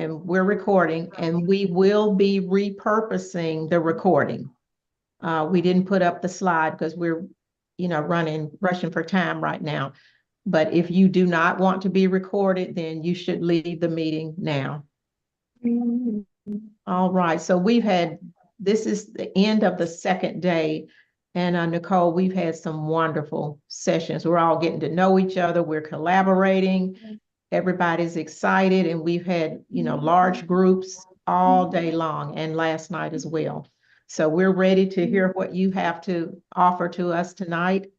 and we're recording, and we will be repurposing the recording. We didn't put up the slide because we're, rushing for time right now. But if you do not want to be recorded, then you should leave the meeting now. All right, so this is the end of the second day. And Nicole, we've had some wonderful sessions. We're all getting to know each other. We're collaborating. Everybody's excited. And we've had, large groups all day long and last night as well. So we're ready to hear what you have to offer to us tonight.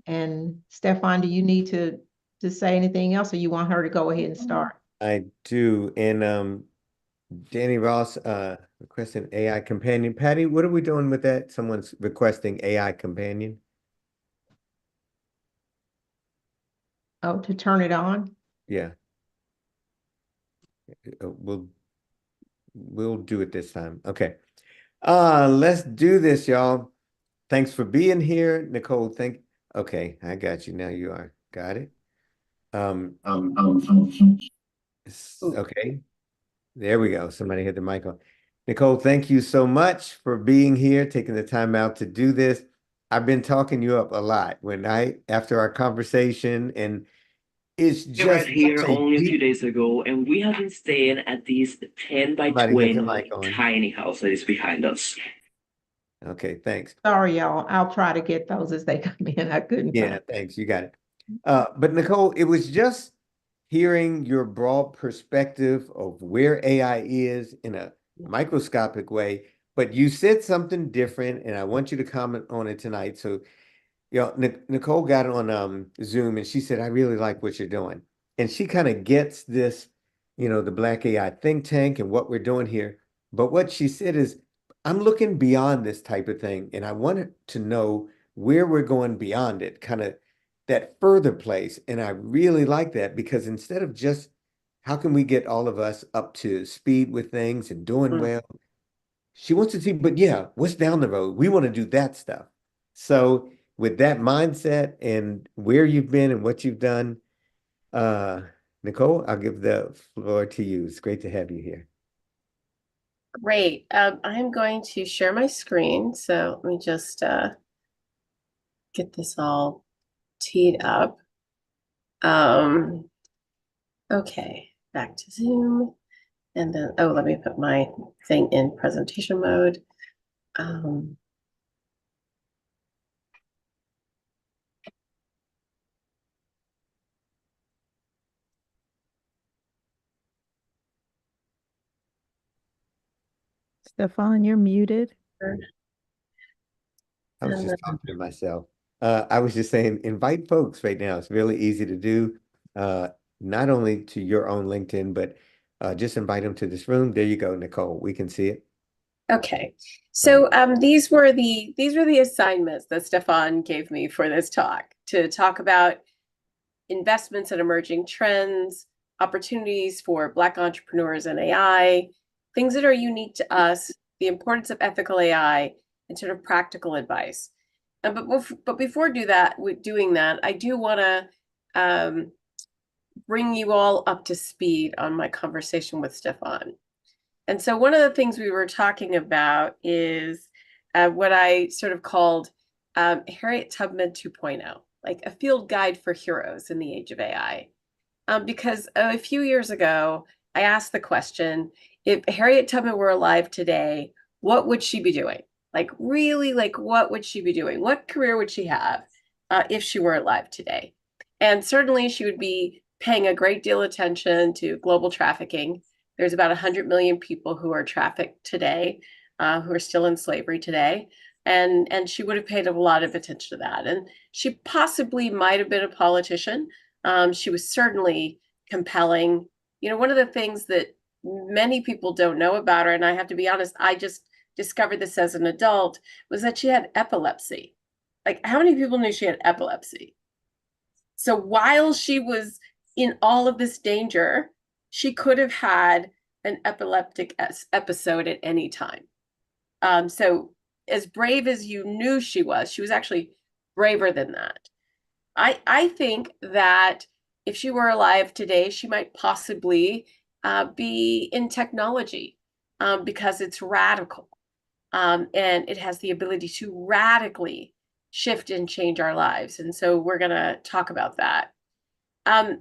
And Stefan, do you need to say anything else, or you want her to go ahead and start? I do. And Danny Ross requesting AI companion. Patty, what are we doing with that? Someone's requesting AI companion. Oh, to turn it on? Yeah. We'll do it this time. Okay. Let's do this, y'all. Thanks for being here. Nichol, okay, I got you. Now you are. Got it. Okay. There we go. Somebody hit the mic on. Nichol, thank you so much for being here, taking the time out to do this. I've been talking you up a lot after our conversation, and it's We arrived just here such a only a few deep. days ago, and we have been staying at this 10 by Somebody hit the 20 mic on. tiny house that is behind us. Okay, thanks. Sorry, y'all. I'll try to get those as they come in. I couldn't Yeah, find. thanks. You got it. But Nichol, it was just hearing your broad perspective of where AI is in a microscopic way, but you said something different, and I want you to comment on it tonight. So, Nichol got on Zoom, and she said, "I really like what you're doing," and she kind of gets this, the Black AI think tank and what we're doing here. But what she said is, "I'm looking beyond this type of thing, and I wanted to know where we're going beyond it, kind of that further place." And I really like that because instead of just how can we get all of us up to speed with things and doing well, she wants to see, but yeah, what's down the road? We want to do that stuff. So with that mindset and where you've been and what you've done, uh, Nichol, I'll give the floor to you. It's great to have you here. Great. I'm going to share my screen. So let me just get this all teed up. Okay, back to Zoom. And then, let me put my thing in presentation mode. Stefan, you're muted. I was just talking to myself. I was just saying, invite folks right now. It's really easy to do, not only to your own LinkedIn, but just invite them to this room. There you go, Nichol. We can see it. Okay. So these were the assignments that Stefan gave me for this talk, to talk about investments and emerging trends, opportunities for Black entrepreneurs and AI, things that are unique to us, the importance of ethical AI, and sort of practical advice. But before doing that, I do want to bring you all up to speed on my conversation with Stefan. And so one of the things we were talking about is what I sort of called Harriet Tubman 2.0, like a field guide for heroes in the age of AI. Because a few years ago, I asked the question, if Harriet Tubman were alive today, what would she be doing? Like really, like what would she be doing? What career would she have if she were alive today? And certainly she would be paying a great deal of attention to global trafficking. There's about 100 million people who are trafficked today, who are still in slavery today. And she would have paid a lot of attention to that. And she possibly might have been a politician. She was certainly compelling. One of the things that many people don't know about her, and I have to be honest, I just discovered this as an adult, was that she had epilepsy. Like, how many people knew she had epilepsy? So while she was in all of this danger, she could have had an epileptic episode at any time. So as brave as you knew she was actually braver than that. I think that if she were alive today, she might possibly be in technology because it's radical and it has the ability to radically shift and change our lives. And so we're going to talk about that.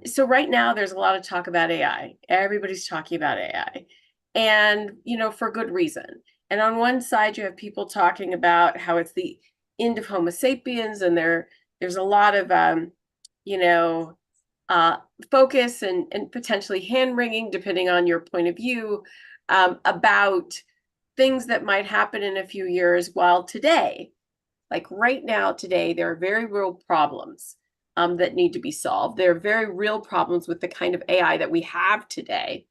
So right now there's a lot of talk about AI. Everybody's talking about AI, and for good reason. And on one side you have people talking about how it's the end of Homo sapiens, and there's a lot of focus and potentially hand-wringing, depending on your point of view, about things that might happen in a few years, while today, like right now, today, there are very real problems that need to be solved. There are very real problems with the kind of AI that we have today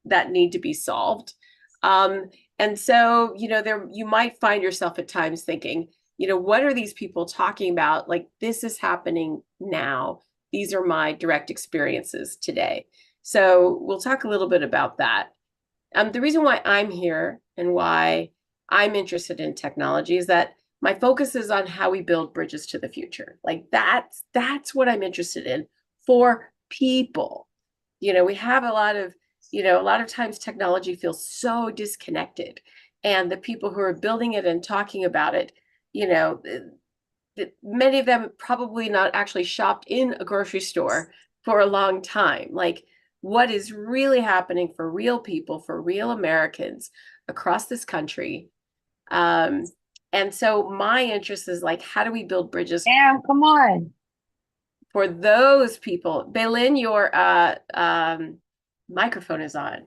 that need to be solved. And so, you might find yourself at times thinking, what are these people talking about? Like, this is happening now. These are my direct experiences today. So we'll talk a little bit about that. The reason why I'm here and why I'm interested in technology is that my focus is on how we build bridges to the future. Like that's what I'm interested in for people. We have a lot of times technology feels so disconnected, and the people who are building it and talking about it, many of them probably not actually shopped in a grocery store for a long time. Like, what is really happening for real people, for real Americans across this country. And so my interest is like, how do we build bridges? Damn, come on. For those people? Bailyn, your microphone is on.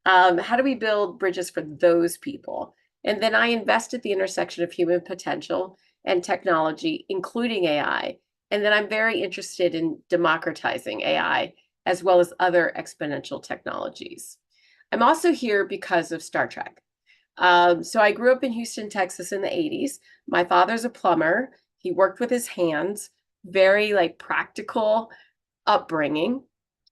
How do we build bridges for those people? And then I invest at the intersection of human potential and technology, including AI. And then I'm very interested in democratizing AI as well as other exponential technologies. I'm also here because of Star Trek. So I grew up in Houston, Texas in the 80s. My father's a plumber. He worked with his hands, very practical upbringing.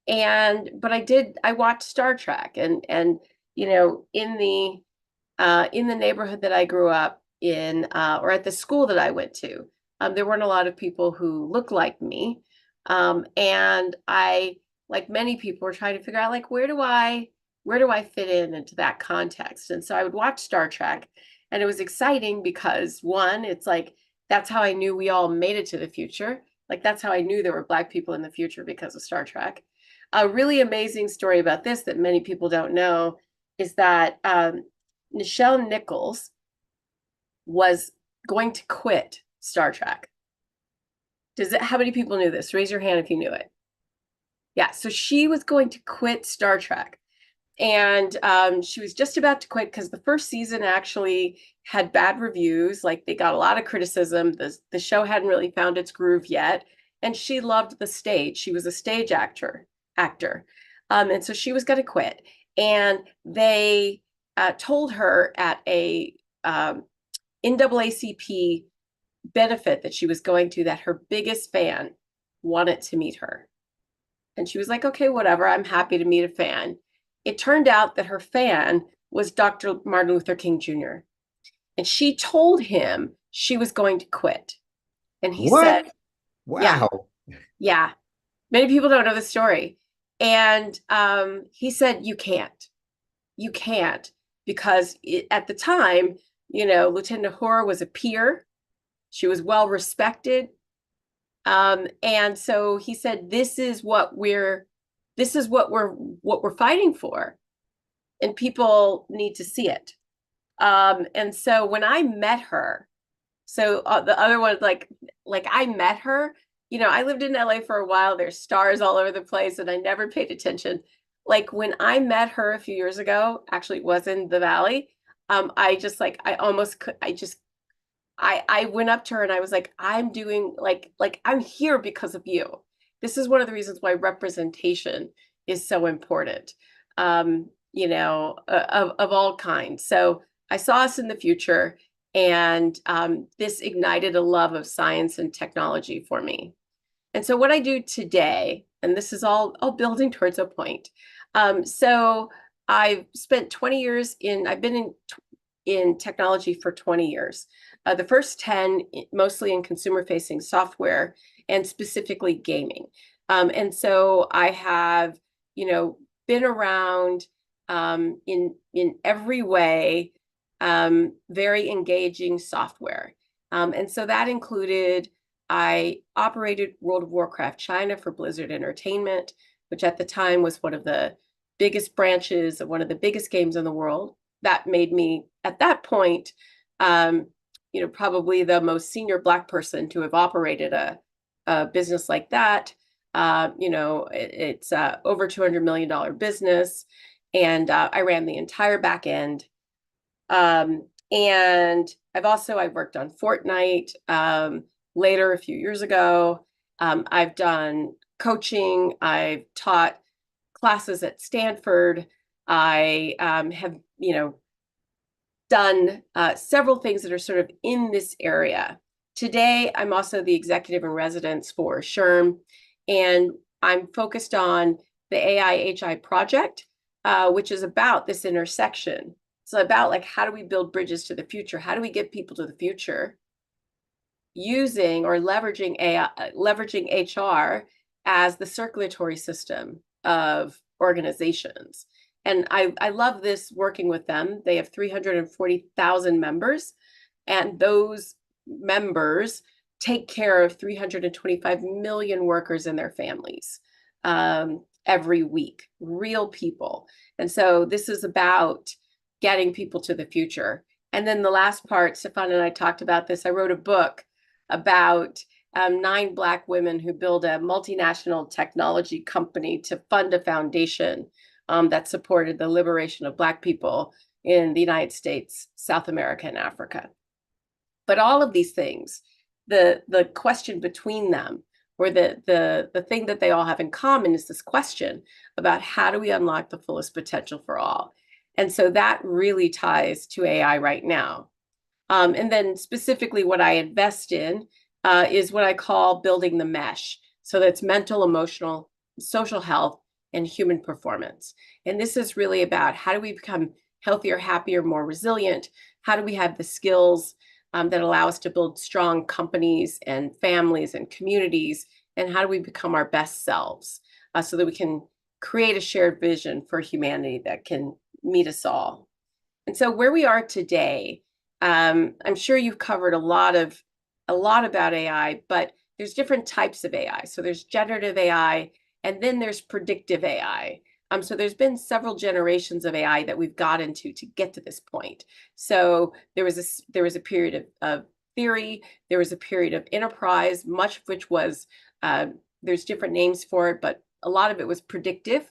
But I watched Star Trek, and in the neighborhood that I grew up in, or at the school that I went to, there weren't a lot of people who looked like me. And I, like many people, were trying to figure out where do I fit into that context? And so I would watch Star Trek, and it was exciting because one, it's that's how I knew we all made it to the future. That's how I knew there were Black people in the future, because of Star Trek. A really amazing story about this that many people don't know is that Nichol was going to quit Star Trek. How many people knew this? Raise your hand if you knew it. Yeah, so she was going to quit Star Trek. And she was just about to quit because the first season actually had bad reviews. They got a lot of criticism. The show hadn't really found its groove yet. And she loved the stage. She was a stage actor. And so she was going to quit. And they told her at a NAACP benefit that she was going to that her biggest fan wanted to meet her. And she was like, okay, whatever, I'm happy to meet a fan. It turned out that her fan was Dr. Martin Luther King Jr. And she told him she was going to quit. And he said, wow. Yeah. Many people don't know the story. And he said, you can't, because at the time, Lieutenant Uhura was a peer. She was well respected. And so he said, this is what we're fighting for, and people need to see it. And so when I met her, so the other one, I met her, I lived in LA for a while. There's stars all over the place, and I never paid attention. When I met her a few years ago, actually it was in the Valley. I just I went up to her and I was like, I'm doing I'm here because of you. This is one of the reasons why representation is so important, of all kinds. So I saw us in the future, and this ignited a love of science and technology for me. And so what I do today, and this is all building towards a point. So I've spent 20 years I've been in technology for 20 years. The first 10 mostly in consumer-facing software, and specifically gaming. And so I have, been around in every way, very engaging software. And so that included, I operated World of Warcraft China for Blizzard Entertainment, which at the time was one of the biggest branches of one of the biggest games in the world. That made me, at that point, probably the most senior Black person to have operated a business like that. It's over $200 million business, and I ran the entire back end. And I've worked on Fortnite later a few years ago. I've done coaching. I've taught classes at Stanford. I have, done several things that are sort of in this area. Today, I'm also the executive in residence for SHRM, and I'm focused on the AI HI project, which is about this intersection. It's about like, how do we build bridges to the future? How do we get people to the future using or leveraging AI, leveraging HR as the circulatory system of organizations? And I love this working with them. They have 340,000 members, and those members take care of 325 million workers and their families every week, real people. And so this is about getting people to the future. And then the last part, Stefan and I talked about this. I wrote a book about 9 Black women who build a multinational technology company to fund a foundation that supported the liberation of Black people in the United States, South America, and Africa. But all of these things, the question between them, or the thing that they all have in common, is this question about how do we unlock the fullest potential for all? And so that really ties to AI right now. And then specifically what I invest in is what I call building the mesh. So that's mental, emotional, social health, and human performance. And this is really about how do we become healthier, happier, more resilient? How do we have the skills that allow us to build strong companies and families and communities? And how do we become our best selves so that we can create a shared vision for humanity that can meet us all? And so where we are today, I'm sure you've covered a lot about AI, but there's different types of AI. So there's generative AI, and then there's predictive AI. So there's been several generations of AI that we've got into to get to this point. So there was a period of theory, there was a period of enterprise, much of which was, there's different names for it, but a lot of it was predictive.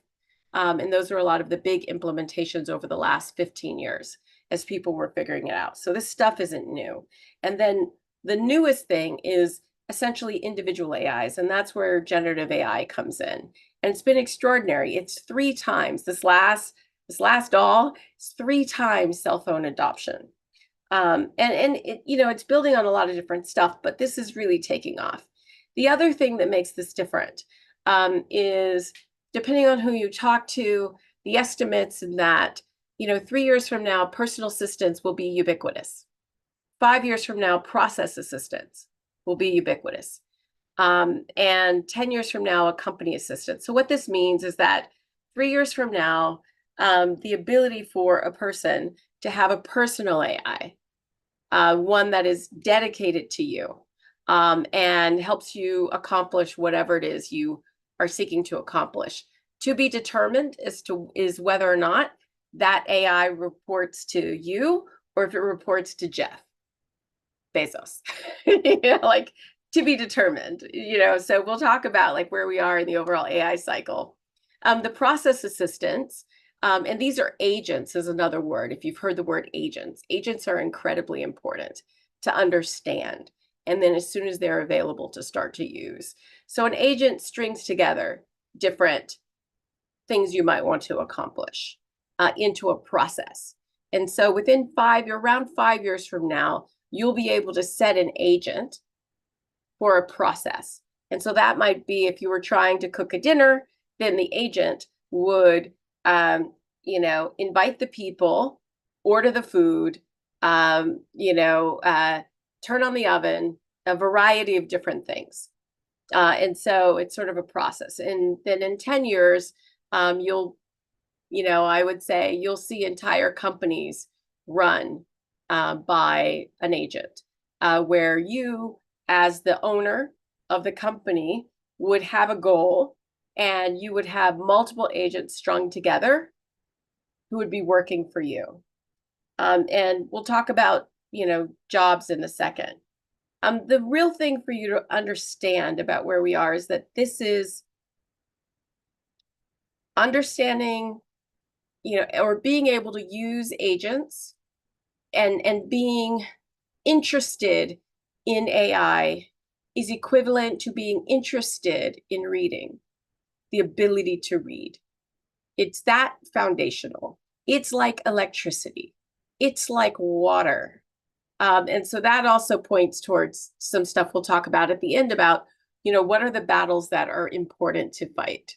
And those are a lot of the big implementations over the last 15 years as people were figuring it out. So this stuff isn't new. And then the newest thing is essentially individual AIs, and that's where generative AI comes in. And it's been extraordinary. It's 3 times, this last all, it's 3 times cell phone adoption. And it, it's building on a lot of different stuff, but this is really taking off. The other thing that makes this different is, depending on who you talk to, the estimates in that, 3 years from now, personal assistants will be ubiquitous. 5 years from now, process assistants will be ubiquitous. And 10 years from now, a company assistant. So what this means is that 3 years from now, the ability for a person to have a personal AI, one that is dedicated to you and helps you accomplish whatever it is you are seeking to accomplish. To be determined is whether or not that AI reports to you or if it reports to Jeff Bezos. Like, to be determined, so we'll talk about like where we are in the overall AI cycle. The process assistants, and these are agents is another word. If you've heard the word agents are incredibly important to understand. And then as soon as they're available, to start to use. So an agent strings together different things you might want to accomplish into a process. And so within around 5 years from now, you'll be able to set an agent for a process. And so that might be, if you were trying to cook a dinner, then the agent would, invite the people, order the food, turn on the oven, a variety of different things. And so it's sort of a process. And then in 10 years, you'll I would say you'll see entire companies run by an agent, where you, as the owner of the company, would have a goal, and you would have multiple agents strung together who would be working for you. And we'll talk about, jobs in a second. The real thing for you to understand about where we are is that this is understanding, or being able to use agents and being interested in AI is equivalent to being interested in reading, the ability to read. It's that foundational. It's like electricity. It's like water. And so that also points towards some stuff we'll talk about at the end about, what are the battles that are important to fight,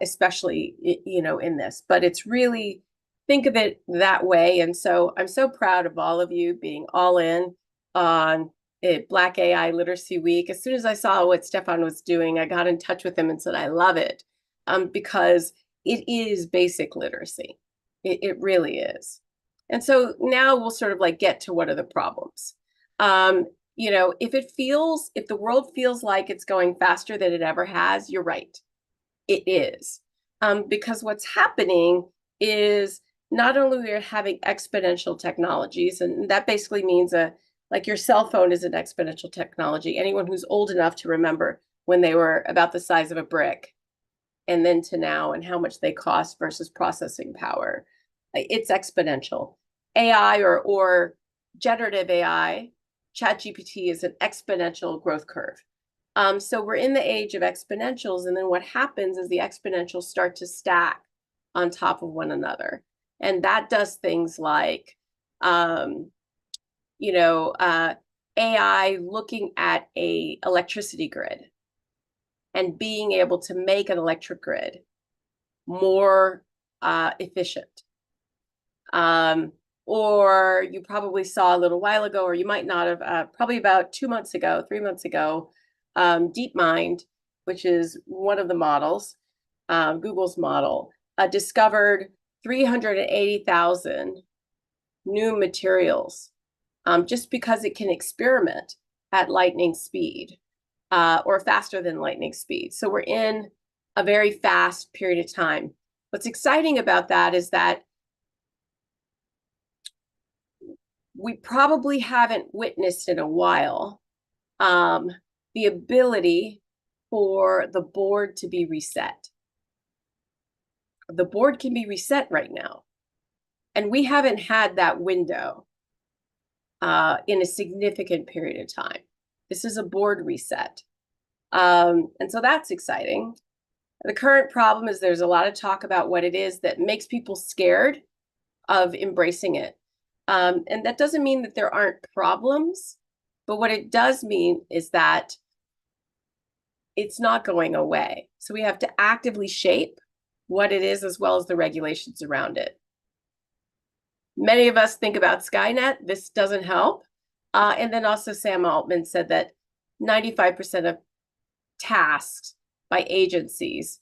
especially, in this. But it's really, think of it that way. And so I'm so proud of all of you being all in on Black AI Literacy Week. As soon as I saw what Stefan was doing, I got in touch with him and said, I love it, because it is basic literacy. It really is. And so now we'll sort of like get to what are the problems. If the world feels like it's going faster than it ever has, you're right. It is. Because what's happening is not only we're having exponential technologies, and that basically means like your cell phone is an exponential technology. Anyone who's old enough to remember when they were about the size of a brick, and then to now, and how much they cost versus processing power. It's exponential. AI or generative AI, ChatGPT, is an exponential growth curve. So we're in the age of exponentials, and then what happens is the exponentials start to stack on top of one another. And that does things like, AI looking at a electricity grid and being able to make an electric grid more efficient. Or you probably saw a little while ago, or you might not have, probably about 3 months ago, DeepMind, which is one of the models, Google's model, discovered 380,000 new materials, just because it can experiment at lightning speed, or faster than lightning speed. So we're in a very fast period of time. What's exciting about that is that we probably haven't witnessed in a while the ability for the board to be reset. The board can be reset right now. And we haven't had that window in a significant period of time. This is a board reset. And so that's exciting. The current problem is there's a lot of talk about what it is that makes people scared of embracing it. And that doesn't mean that there aren't problems, but what it does mean is that it's not going away. So we have to actively shape what it is as well as the regulations around it. Many of us think about Skynet. This doesn't help. And then also Sam Altman said that 95% of tasks by agencies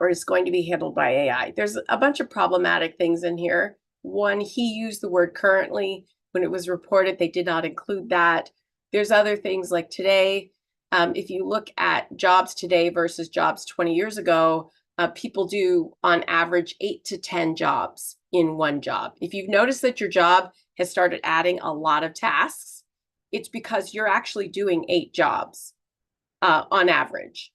is going to be handled by AI. There's a bunch of problematic things in here. One, he used the word currently. When it was reported, they did not include that. There's other things like today. If you look at jobs today versus jobs 20 years ago, people do on average 8 to 10 jobs in one job. If you've noticed that your job has started adding a lot of tasks, it's because you're actually doing 8 jobs on average.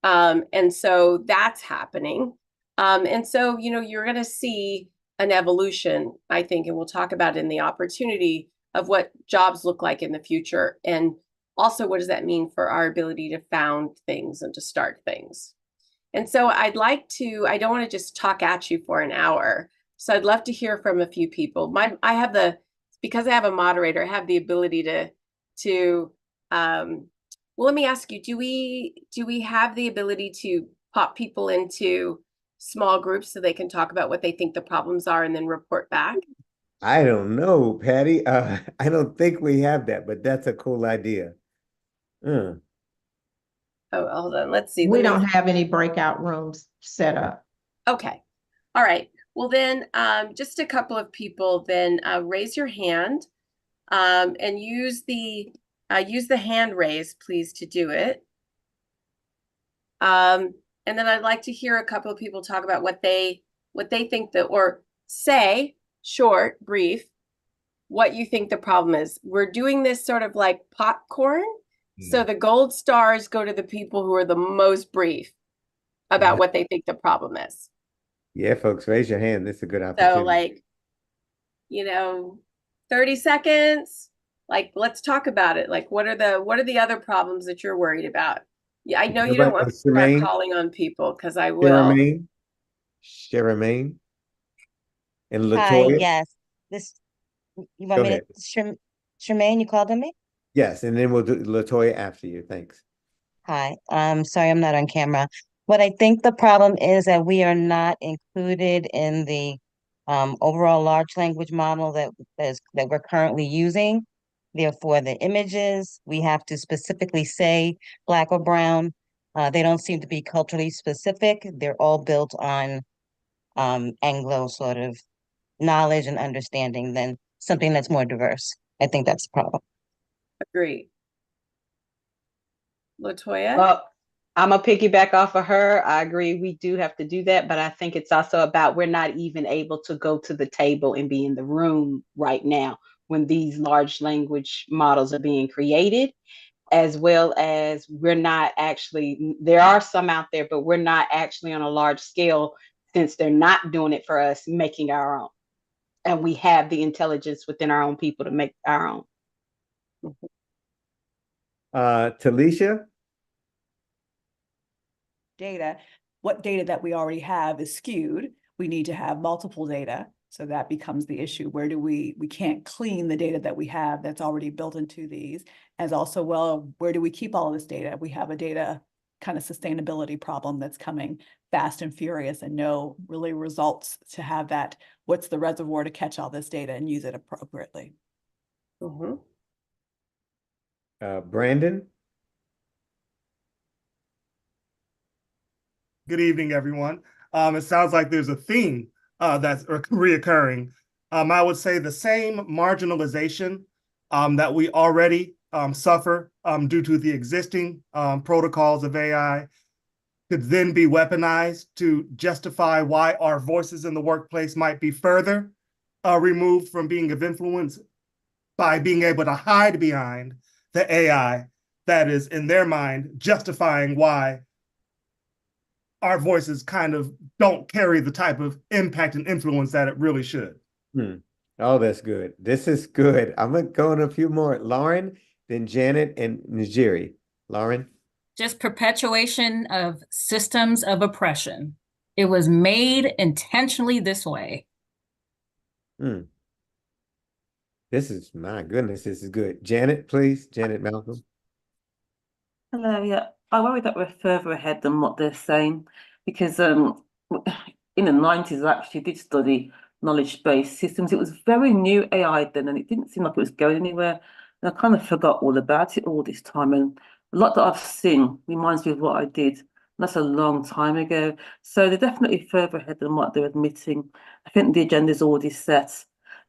And so that's happening. And so, you're going to see an evolution, I think, and we'll talk about in the opportunity of what jobs look like in the future. And also, what does that mean for our ability to found things and to start things? And so I don't want to just talk at you for an hour. So I'd love to hear from a few people. Because I have a moderator, I have the ability to well, let me ask you, do we have the ability to pop people into small groups so they can talk about what they think the problems are and then report back? I don't know, Patty. I don't think we have that, but that's a cool idea. Oh, hold on. Let's see. We don't have any breakout rooms set up. Okay. All right. Well, then, just a couple of people then raise your hand and use the hand raise, please, to do it. And then I'd like to hear a couple of people talk about what they think that, or say, short, brief, what you think the problem is. We're doing this sort of like popcorn. So the gold stars go to the people who are the most brief about what they think the problem is. Yeah, folks, raise your hand. This is a good So opportunity. like, 30 seconds, like, let's talk about it. Like, what are the other problems that you're worried about? Yeah, I know you don't want to start calling on people because I will. Charmaine and Hi, Latoya. yes. You want Go me ahead. to, Tremaine, you called on me? Yes, and then we'll do Latoya after you. Thanks. Hi, sorry I'm not on camera. What I think the problem is that we are not included in the overall large language model that we're currently using. Therefore, the images, we have to specifically say black or brown. They don't seem to be culturally specific. They're all built on Anglo sort of knowledge and understanding than something that's more diverse. I think that's the problem. Agree. Latoya? Well, I'm a piggyback off of her. I agree. We do have to do that, but I think it's also about we're not even able to go to the table and be in the room right now when these large language models are being created, as well as we're not actually, there are some out there, but we're not actually on a large scale since they're not doing it for us, making our own. And we have the intelligence within our own people to make our own. Talisha? Data, what data that we already have is skewed. We need to have multiple data. So that becomes the issue. Where do we can't clean the data that we have that's already built into these. As also, well, where do we keep all of this data? We have a data kind of sustainability problem that's coming fast and furious and no really results to have that. What's the reservoir to catch all this data and use it appropriately? Brandon? Good evening, everyone. It sounds like there's a theme that's reoccurring. I would say the same marginalization that we already suffer due to the existing protocols of AI could then be weaponized to justify why our voices in the workplace might be further removed from being of influence by being able to hide behind the AI that is, in their mind, justifying why our voices kind of don't carry the type of impact and influence that it really should. Oh, that's good. This is good. I'm going to go in a few more. Lauren, then Janet, and Najiri. Lauren? Just perpetuation of systems of oppression. It was made intentionally this way. This is, my goodness, this is good. Janet, please. Janet Malcolm. Hello, yeah. I worry that we're further ahead than what they're saying because in the 90s, I actually did study knowledge-based systems. It was very new AI then, and it didn't seem like it was going anywhere. And I kind of forgot all about it all this time. And a lot that I've seen reminds me of what I did. And that's a long time ago. So they're definitely further ahead than what they're admitting. I think the agenda's already set,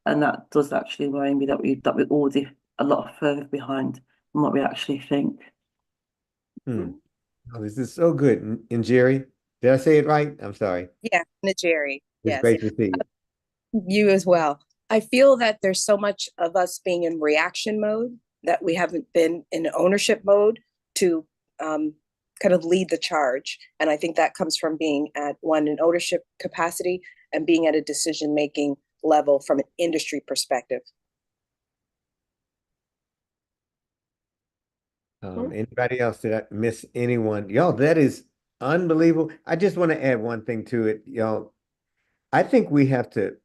and that does actually worry me that we're already a lot further behind than what we actually think. Oh, this is so good. And Jerry, did I say it right? I'm sorry. Yeah, Jerry. It's Yes. great to see you. You as well. I feel that there's so much of us being in reaction mode that we haven't been in ownership mode to kind of lead the charge. And I think that comes from being at an ownership capacity and being at a decision-making level from an industry perspective. Anybody else? Did I miss anyone? Y'all, that is unbelievable. I just want to add one thing to it, y'all. I think we have to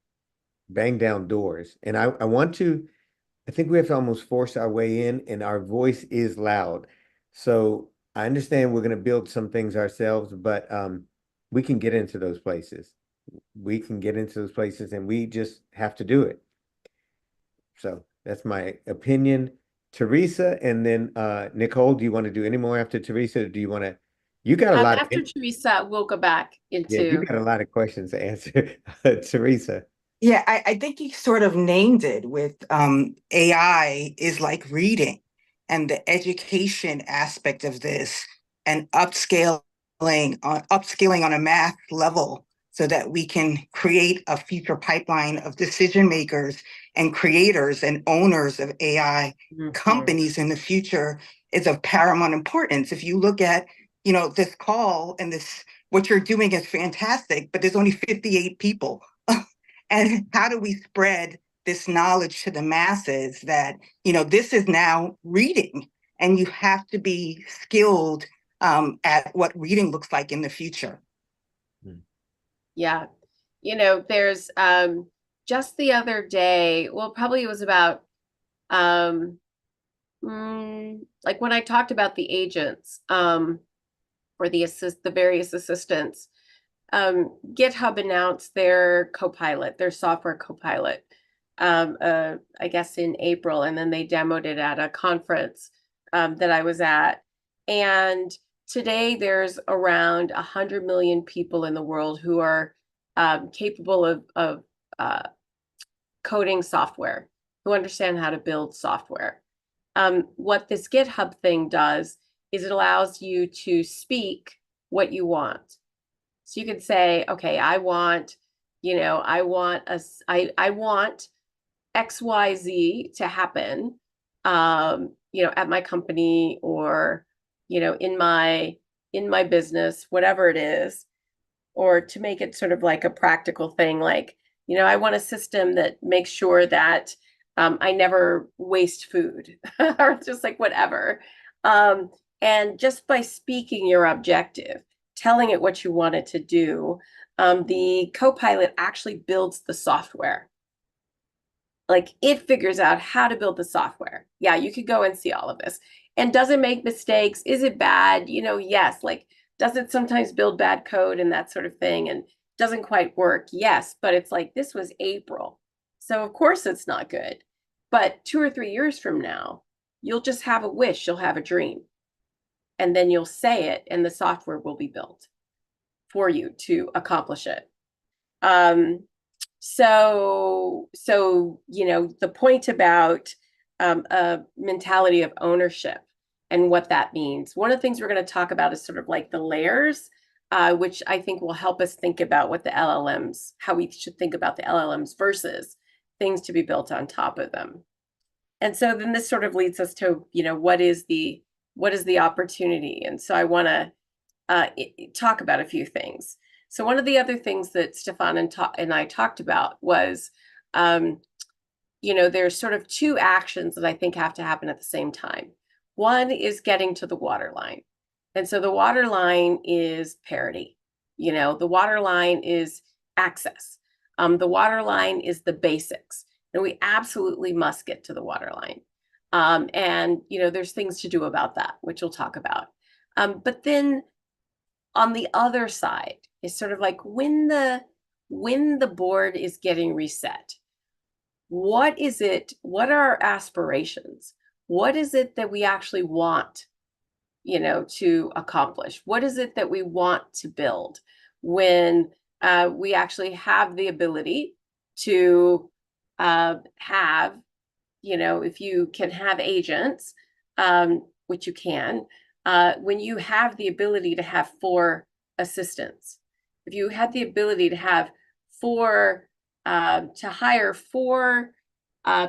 bang down doors, and I think we have to almost force our way in, and our voice is loud. So I understand we're going to build some things ourselves, but we can get into those places. We can get into those places, and we just have to do it. So that's my opinion. Teresa, and then Nichol, do you want to do any more after Teresa, or do you want to You got a lot of, After Teresa, we'll go back yeah, you into. got a lot of questions to answer, Teresa. Yeah, I think you sort of named it with AI is like reading, and the education aspect of this, and upscaling on a math level so that we can create a future pipeline of decision makers and creators and owners of AI companies in the future is of paramount importance. If you look at, this call and what you're doing is fantastic, but there's only 58 people. And how do we spread this knowledge to the masses that, this is now reading, and you have to be skilled at what reading looks like in the future. Yeah. There's just the other day, well, probably it was about like when I talked about the agents or the various assistants, GitHub announced their Copilot, their software Copilot, I guess in April, and then they demoed it at a conference that I was at. And today there's around 100 million people in the world who are capable of coding software, who understand how to build software. What this GitHub thing does is it allows you to speak what you want. So you could say, okay, I want XYZ to happen, at my company or, in my business, whatever it is, or to make it sort of like a practical thing, like, I want a system that makes sure that I never waste food or just like whatever. And just by speaking your objective, telling it what you want it to do, the Copilot actually builds the software. Like it figures out how to build the software. Yeah, you could go and see all of this. And does it make mistakes? Is it bad? Yes. Like, does it sometimes build bad code and that sort of thing? And doesn't quite work? Yes. But it's like, this was April. So of course it's not good. But 2 or 3 years from now, you'll just have a wish, you'll have a dream. And then you'll say it and the software will be built for you to accomplish it. So the point about a mentality of ownership and what that means. One of the things we're going to talk about is sort of like the layers, which I think will help us think about what the LLMs, how we should think about the LLMs versus things to be built on top of them. And so then this sort of leads us to, what is the opportunity? And so I want to talk about a few things. So one of the other things that Stefan and I talked about was, there's sort of 2 actions that I think have to happen at the same time. One is getting to the waterline. And so the waterline is parity. The waterline is access. The waterline is the basics. And we absolutely must get to the waterline. And there's things to do about that, which we'll talk about. But then on the other side is sort of like when the board is getting reset, what is it? What are our aspirations? What is it that we actually want, to accomplish? What is it that we want to build when we actually have the ability to have, if you can have agents, which you can, when you have the ability to have 4 assistants, if you had the ability to have 4, to hire 4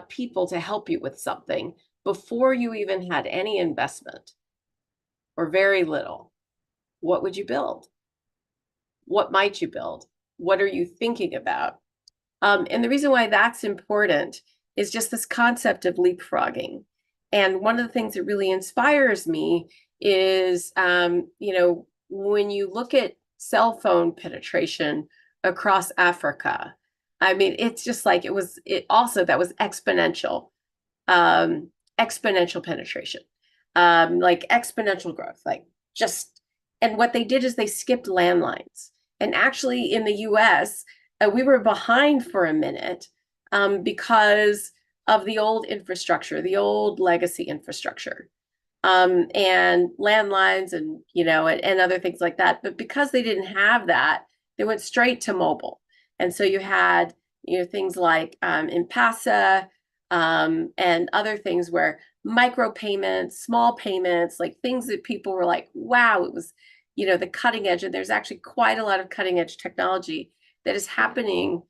people to help you with something before you even had any investment or very little, what would you build? What might you build? What are you thinking about? And the reason why that's important is just this concept of leapfrogging. And one of the things that really inspires me is, when you look at cell phone penetration across Africa, I mean, it's just like that was exponential, exponential penetration, like exponential growth, and what they did is they skipped landlines. And actually in the US, we were behind for a minute because of the old infrastructure, the old legacy infrastructure. and landlines and, and other things like that. But because they didn't have that, they went straight to mobile. And so you had, things like M-Pesa and other things where micro payments, small payments, like things that people were like, wow, it was, the cutting edge. And there's actually quite a lot of cutting edge technology that is happening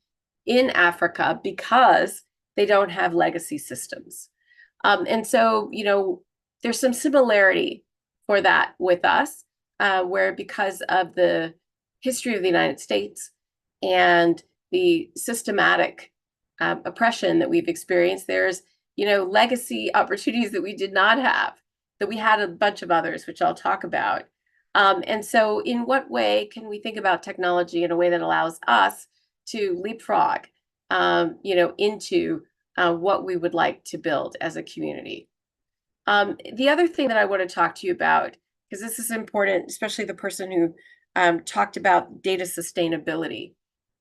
in Africa because they don't have legacy systems. And so, there's some similarity for that with us, where because of the history of the United States and the systematic oppression that we've experienced, there's, legacy opportunities that we did not have, that we had a bunch of others, which I'll talk about. And so in what way can we think about technology in a way that allows us to leapfrog, into what we would like to build as a community? The other thing that I want to talk to you about, because this is important, especially the person who talked about data sustainability.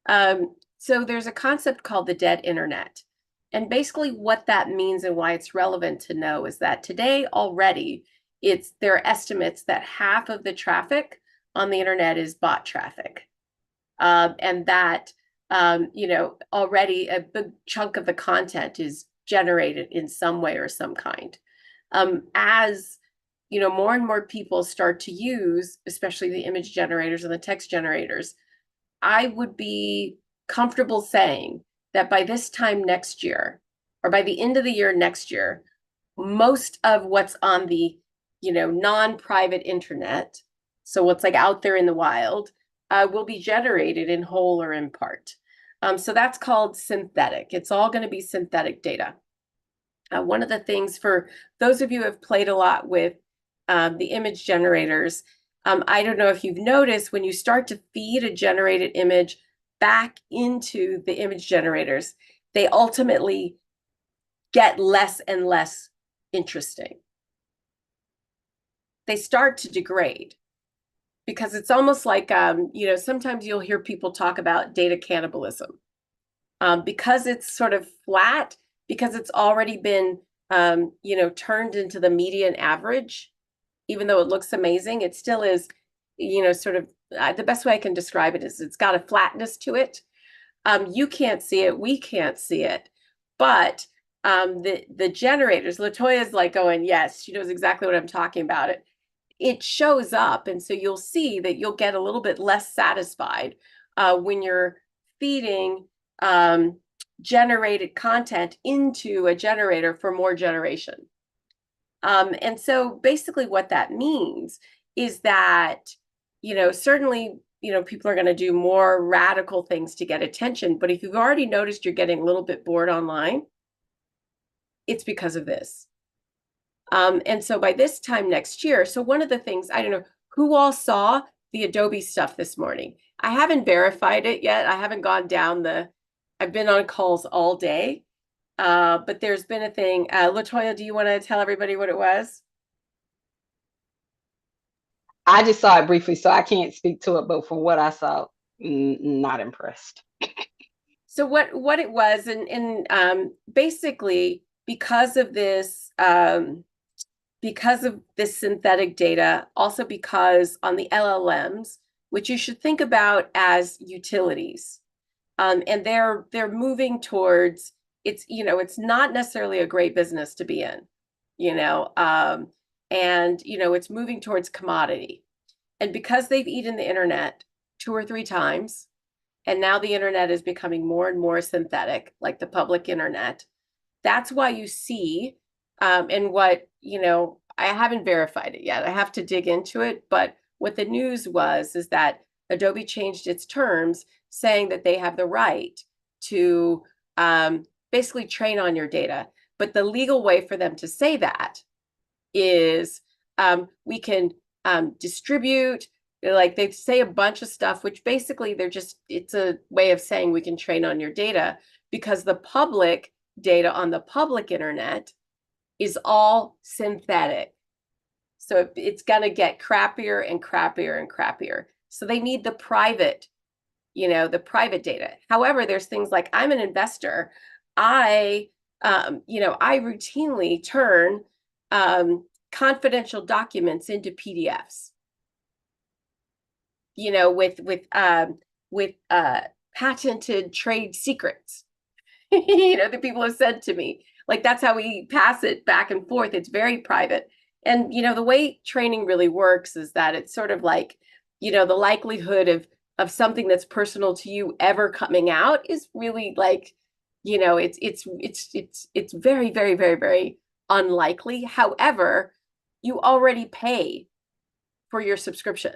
So there's a concept called the dead internet. And basically what that means and why it's relevant to know is that today already there are estimates that half of the traffic on the internet is bot traffic. And that, already a big chunk of the content is generated in some way or some kind. As more and more people start to use, especially the image generators and the text generators, I would be comfortable saying that by this time next year, or by the end of the year next year, most of what's on the, non-private internet, so what's like out there in the wild, will be generated in whole or in part. So that's called synthetic. It's all going to be synthetic data. One of the things for those of you who have played a lot with the image generators, I don't know if you've noticed when you start to feed a generated image back into the image generators, they ultimately get less and less interesting. They start to degrade because it's almost like, sometimes you'll hear people talk about data cannibalism because it's sort of flat, because it's already been, turned into the median average. Even though it looks amazing, it still is, sort of, the best way I can describe it is it's got a flatness to it. You can't see it, we can't see it, but the generators, Latoya's like going, yes, she knows exactly what I'm talking about. It shows up, and so you'll see that you'll get a little bit less satisfied when you're feeding generated content into a generator for more generation. And so basically what that means is that, certainly, people are going to do more radical things to get attention. But if you've already noticed you're getting a little bit bored online, it's because of this. And so by this time next year, so one of the things, I don't know, who all saw the Adobe stuff this morning? I haven't verified it yet. I haven't gone down I've been on calls all day. But there's been a thing. Latoya, do you want to tell everybody what it was? I just saw it briefly, so I can't speak to it, but from what I saw, not impressed. So what it was, and basically because of this synthetic data, also because on the LLMs, which you should think about as utilities, and they're moving towards, it's not necessarily a great business to be in, and it's moving towards commodity. And because they've eaten the internet 2 or 3 times, and now the internet is becoming more and more synthetic, like the public internet, that's why you see, and what, I haven't verified it yet. I have to dig into it. But what the news is that Adobe changed its terms, saying that they have the right to basically train on your data. But the legal way for them to say that is we can distribute, like they say a bunch of stuff, which basically it's a way of saying we can train on your data, because the public data on the public internet is all synthetic. So it's going to get crappier and crappier and crappier. So they need the private data. However, there's things like, I'm an investor. I routinely turn confidential documents into PDFs, you know, with patented trade secrets, you know, that people have said to me, like, that's how we pass it back and forth. It's very private. And, you know, the way training really works is that it's sort of like, you know, the likelihood of something that's personal to you ever coming out is really like, you know, it's very, very, very, very unlikely. However, you already pay for your subscription.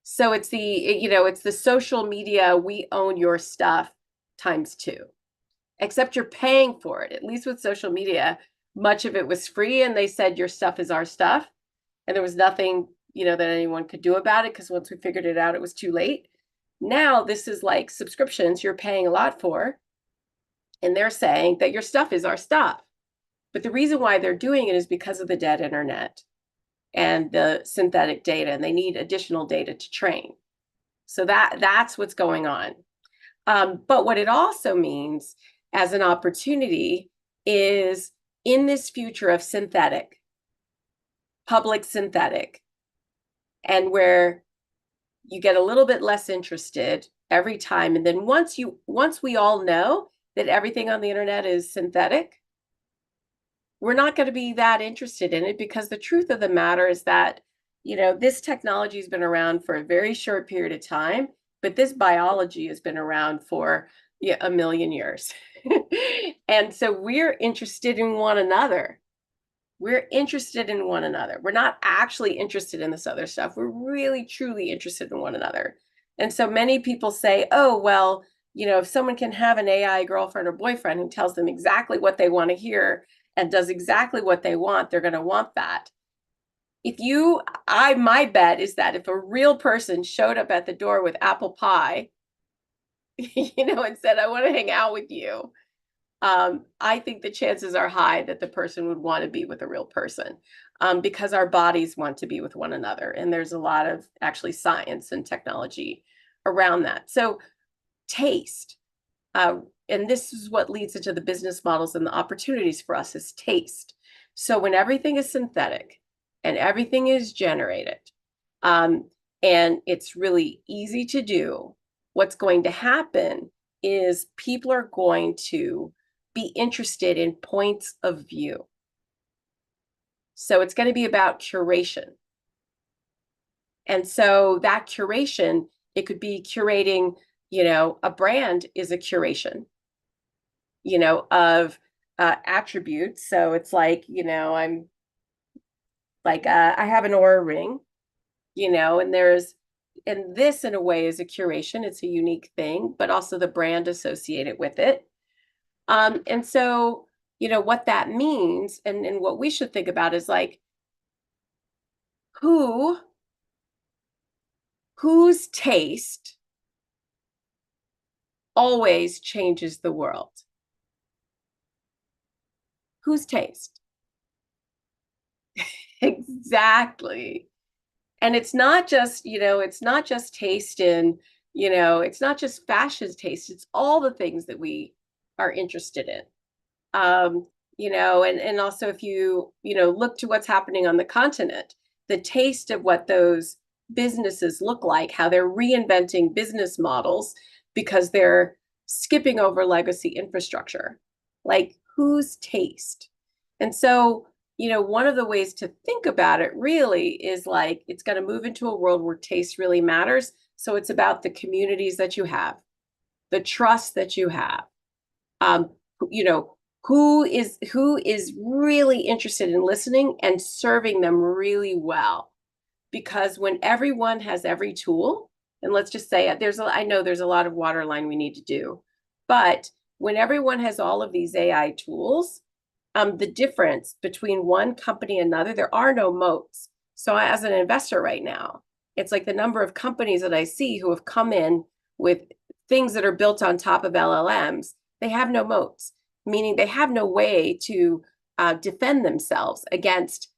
So it's the, you know, it's the social media, we own your stuff ×2. Except you're paying for it. At least with social media, much of it was free, and they said your stuff is our stuff. And there was nothing, you know, that anyone could do about it, because once we figured it out, it was too late. Now this is like subscriptions you're paying a lot for, and they're saying that your stuff is our stuff. But the reason why they're doing it is because of the dead internet and the synthetic data, and they need additional data to train. So that's what's going on. But what it also means as an opportunity is, in this future of synthetic, public synthetic, and where you get a little bit less interested every time, and then once we all know that everything on the internet is synthetic, we're not going to be that interested in it, because the truth of the matter is that, you know, this technology has been around for a very short period of time, but this biology has been around for a million years. And so we're interested in one another. We're interested in one another. We're not actually interested in this other stuff. We're really, truly interested in one another. And so many people say, oh, well, you know, if someone can have an AI girlfriend or boyfriend who tells them exactly what they want to hear and does exactly what they want, they're going to want that. My bet is that if a real person showed up at the door with apple pie, you know, and said, I want to hang out with you, I think the chances are high that the person would want to be with a real person, because our bodies want to be with one another. And there's a lot of actually science and technology around that. So taste, and this is what leads into the business models and the opportunities for us, is taste. So when everything is synthetic and everything is generated, and it's really easy to do, what's going to happen is people are going to be interested in points of view. So it's going to be about curation. And so that curation, it could be curating, you know, a brand is a curation, you know, of attributes. So it's like, you know, I'm like, I have an Oura ring, you know, and this in a way is a curation. It's a unique thing, but also the brand associated with it. And so, you know, what that means and what we should think about is like, whose taste always changes the world? Whose taste? Exactly. And it's not just, you know, it's not just taste in, you know, it's not just fashion taste. It's all the things that we are interested in. You know, and also if you know, look to what's happening on the continent, the taste of what those businesses look like, how they're reinventing business models because they're skipping over legacy infrastructure. Like, whose taste? And so, you know, one of the ways to think about it really is like, it's going to move into a world where taste really matters. So it's about the communities that you have, the trust that you have, you know, who is really interested in listening and serving them really well. Because when everyone has every tool, and let's just say I know there's a lot of waterline we need to do, but when everyone has all of these AI tools, the difference between one company and another, there are no moats. So as an investor right now, it's like the number of companies that I see who have come in with things that are built on top of LLMs, they have no moats, meaning they have no way to defend themselves against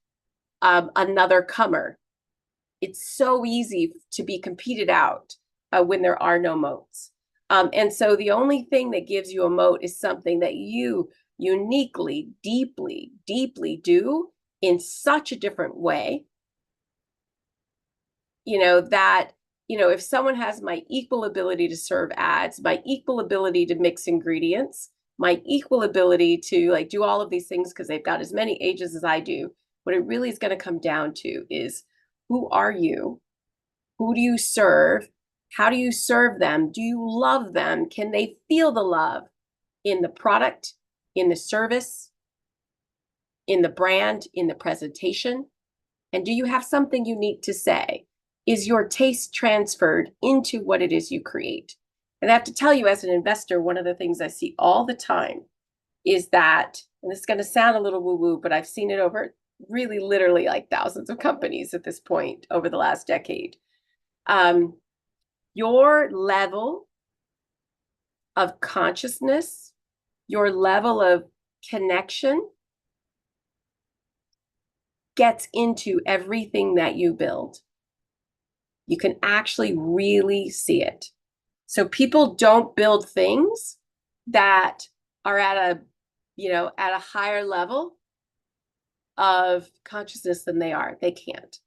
another comer. It's so easy to be competed out when there are no moats. And so the only thing that gives you a moat is something that you uniquely, deeply, deeply do in such a different way, that, if someone has my equal ability to serve ads, my equal ability to mix ingredients, my equal ability to like do all of these things because they've got as many ages as I do, what it really is going to come down to is, who are you? Who do you serve? How do you serve them? Do you love them? Can they feel the love in the product, in the service, in the brand, in the presentation? And do you have something unique to say? Is your taste transferred into what it is you create? And I have to tell you, as an investor, one of the things I see all the time is that, and this is going to sound a little woo-woo, but I've seen it over really literally like thousands of companies at this point over the last decade. Your level of consciousness, your level of connection gets into everything that you build. You can actually really see it. So people don't build things that are at a higher level of consciousness than they are. They can't.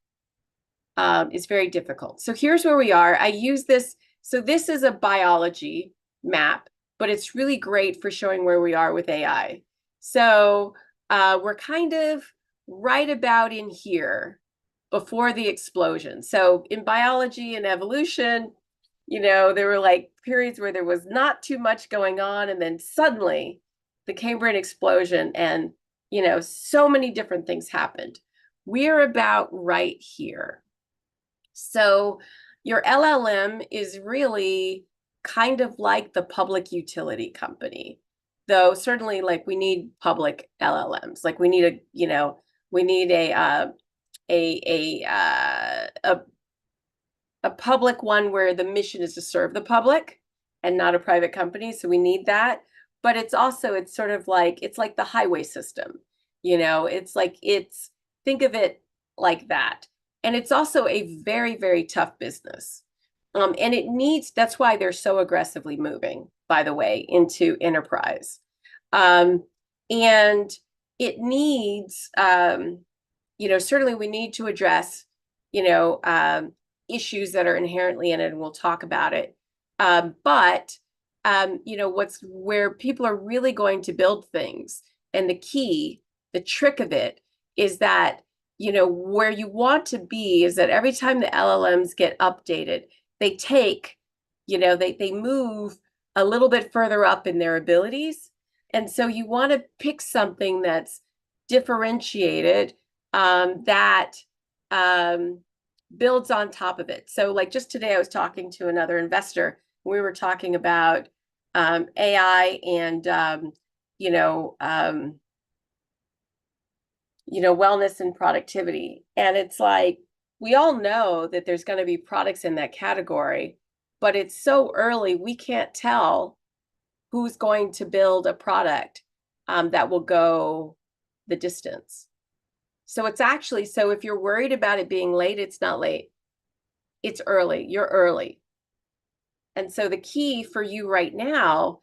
It's very difficult. So here's where we are. I use this. So this is a biology map, but it's really great for showing where we are with AI. So we're kind of right about in here before the explosion. So in biology and evolution, there were like periods where there was not too much going on, and then suddenly the Cambrian explosion, and so many different things happened. We're about right here. So your LLM is really kind of like the public utility company, though certainly like we need public LLMs. Like we need a public one where the mission is to serve the public and not a private company. So we need that. But it's sort of like, it's like the highway system. Think of it like that. And it's also a very, very tough business. And that's why they're so aggressively moving, by the way, into enterprise. And it needs, certainly we need to address, issues that are inherently in it, and we'll talk about it. But where people are really going to build things, and the trick of it is that, where you want to be is that every time the LLMs get updated, they they move a little bit further up in their abilities. And so you want to pick something that's differentiated, that builds on top of it. So like just today, I was talking to another investor. We were talking about AI and, wellness and productivity. And it's like, we all know that there's going to be products in that category, but it's so early, we can't tell who's going to build a product that will go the distance. So it's actually, so if you're worried about it being late, it's not late. It's early. You're early. And so the key for you right now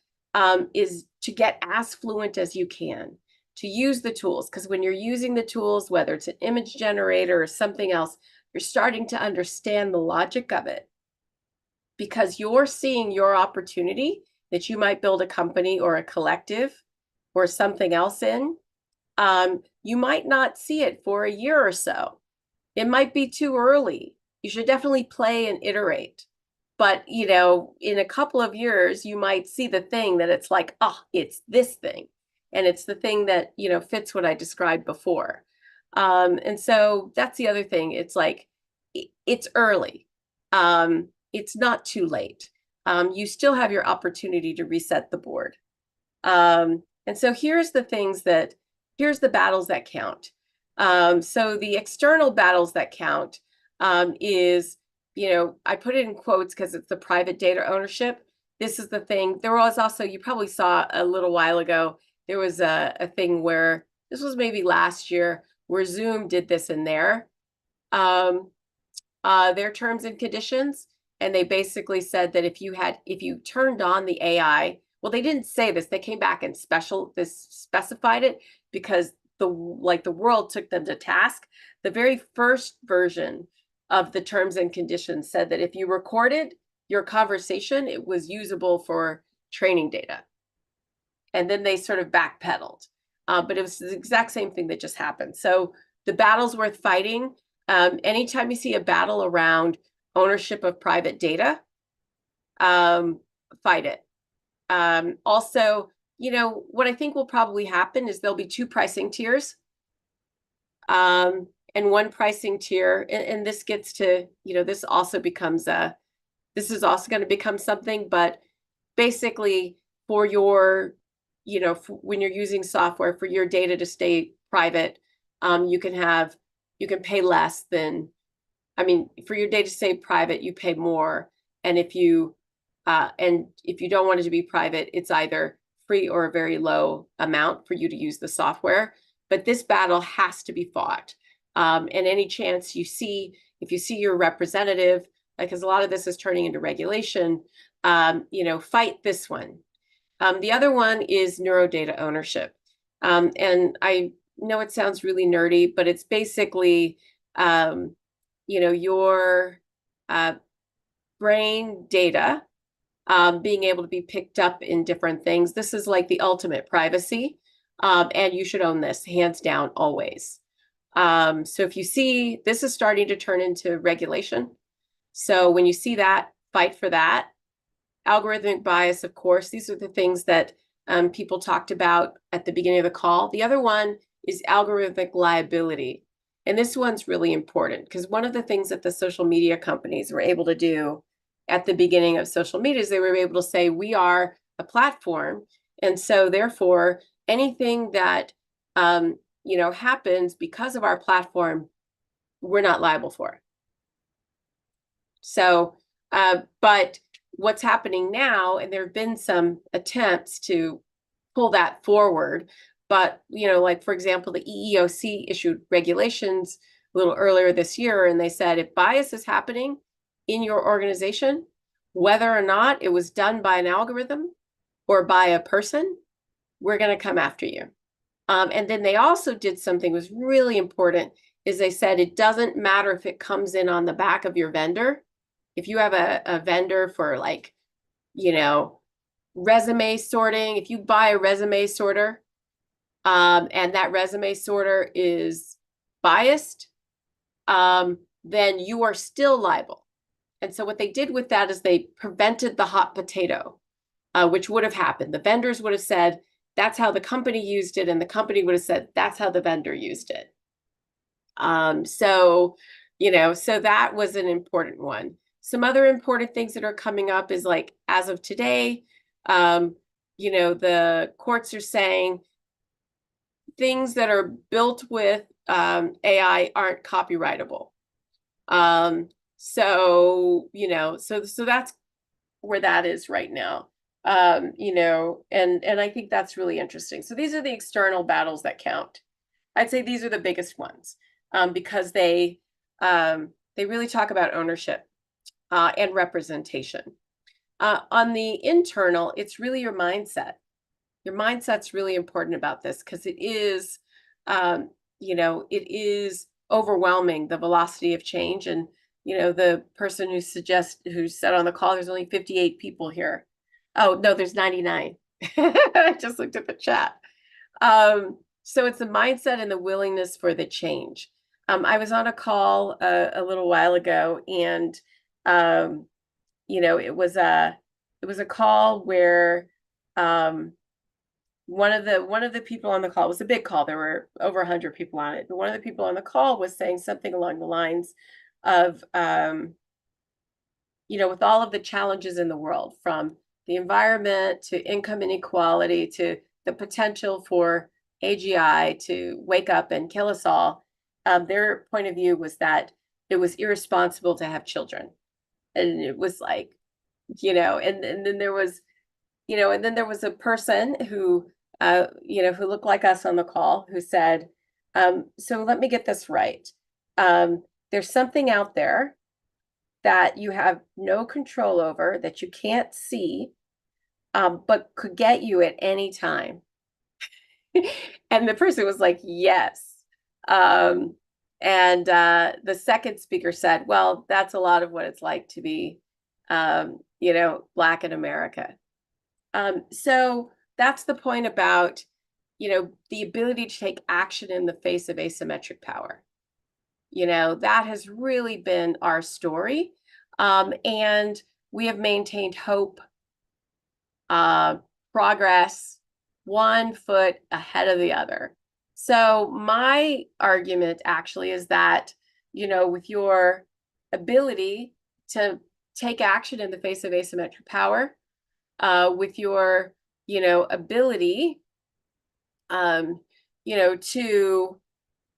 is to get as fluent as you can, to use the tools. Because when you're using the tools, whether it's an image generator or something else, you're starting to understand the logic of it. Because you're seeing your opportunity that you might build a company or a collective or something else in. You might not see it for a year or so. It might be too early. You should definitely play and iterate. But, in a couple of years, you might see the thing that it's like, it's this thing. And it's the thing that, fits what I described before. And so that's the other thing. It's like, it's early. It's not too late. You still have your opportunity to reset the board. And so here's the battles that count. So the external battles that count is, I put it in quotes because it's the private data ownership. This is the thing. There was also, you probably saw a little while ago, there was a thing where, this was maybe last year, where Zoom did this in their terms and conditions. And they basically said that if you turned on the AI, well, they didn't say this, they came back and specified it, because the world took them to task. The very first version of the terms and conditions said that if you recorded your conversation, it was usable for training data. And then they sort of backpedaled. But it was the exact same thing that just happened. So the battle's worth fighting. Anytime you see a battle around ownership of private data, fight it. Also, what I think will probably happen is there'll be two pricing tiers. And one pricing tier, and this gets to, this also becomes this is also going to become something, but basically for your, when you're using software for your data to stay private, you can pay less than, for your data to stay private, you pay more. And if you don't want it to be private, it's either free or a very low amount for you to use the software. But this battle has to be fought. And any chance you see, if you see your representative, because a lot of this is turning into regulation, fight this one. The other one is neurodata ownership. And I know it sounds really nerdy, but it's basically, your brain data being able to be picked up in different things. This is like the ultimate privacy. And you should own this, hands down, always. So if you see, this is starting to turn into regulation. So when you see that, fight for that. Algorithmic bias, of course, these are the things that people talked about at the beginning of the call. The other one is algorithmic liability. And this one's really important because one of the things that the social media companies were able to do at the beginning of social media is they were able to say, we are a platform. And so therefore, anything that happens because of our platform, we're not liable for. So, but what's happening now, and there have been some attempts to pull that forward, but, like, for example, the EEOC issued regulations a little earlier this year, and they said if bias is happening in your organization, whether or not it was done by an algorithm or by a person, we're going to come after you. And then they also did something that was really important, is they said it doesn't matter if it comes in on the back of your vendor. If you have a vendor for resume sorting, if you buy a resume sorter and that resume sorter is biased, then you are still liable. And so what they did with that is they prevented the hot potato, which would have happened. The vendors would have said, that's how the company used it, and the company would have said, that's how the vendor used it. So that was an important one. Some other important things that are coming up is, like, as of today, the courts are saying things that are built with AI aren't copyrightable. So that's where that is right now. And I think that's really interesting. So these are the external battles that count. I'd say these are the biggest ones because they really talk about ownership and representation. On the internal, it's really your mindset. Your mindset's really important about this because it is, it is overwhelming, the velocity of change. And, the person who said on the call, there's only 58 people here. Oh, no, there's 99. I just looked at the chat. So it's the mindset and the willingness for the change. I was on a call a little while ago, and it was a call where one of the people on the call, it was a big call. There were over 100 people on it. But one of the people on the call was saying something along the lines of, with all of the challenges in the world, from the environment to income inequality to the potential for AGI to wake up and kill us all, their point of view was that it was irresponsible to have children. And it was like, and then there was, and then there was a person who, who looked like us on the call, who said, so let me get this right. There's something out there that you have no control over, that you can't see, but could get you at any time. And the person was like, yes. And the second speaker said, well, that's a lot of what it's like to be, Black in America. So that's the point about, the ability to take action in the face of asymmetric power. That has really been our story. And we have maintained hope, progress, one foot ahead of the other. So my argument actually is that, with your ability to take action in the face of asymmetric power, with your, ability, to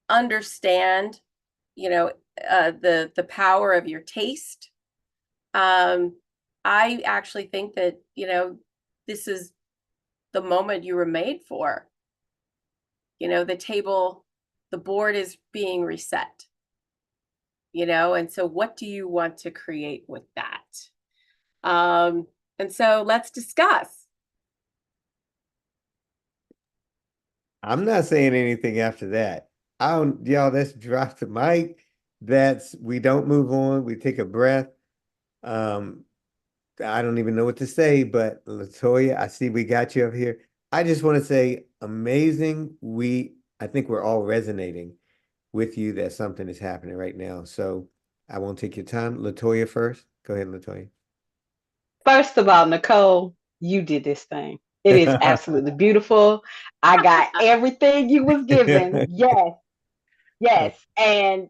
understand, the power of your taste. I actually think that, this is the moment you were made for. The board is being reset. And so what do you want to create with that? And so let's discuss. I'm not saying anything after that. Y'all, let's drop the mic. We don't move on. We take a breath. I don't even know what to say, but Latoya, I see we got you up here. I just want to say amazing. I think we're all resonating with you that something is happening right now. So I won't take your time. Latoya first. Go ahead, Latoya. First of all, Nicole, you did this thing. It is absolutely beautiful. I got everything you was given. Yes. Yes. And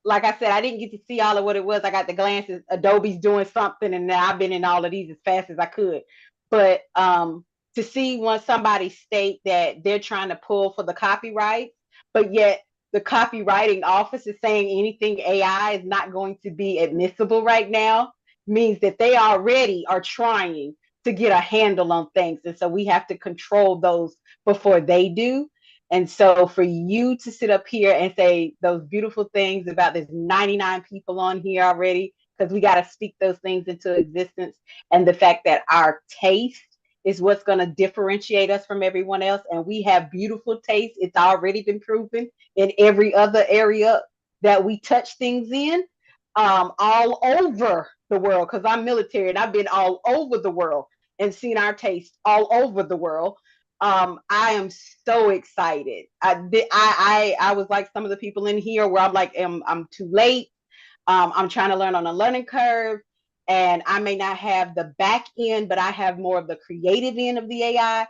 like I said, I didn't get to see all of what it was. I got the glances. Adobe's doing something, and now I've been in all of these as fast as I could. But to see when somebody state that they're trying to pull for the copyright, but yet the copywriting office is saying anything AI is not going to be admissible right now, means that they already are trying to get a handle on things. And so we have to control those before they do. And so for you to sit up here and say those beautiful things about there's 99 people on here already, because we got to speak those things into existence, and the fact that our taste is what's going to differentiate us from everyone else. And we have beautiful taste. It's already been proven in every other area that we touch things in, all over the world, because I'm military and I've been all over the world and seen our taste all over the world. I am so excited. I was like some of the people in here where I'm like, I'm too late. I'm trying to learn on a learning curve, and I may not have the back end, but I have more of the creative end of the AI.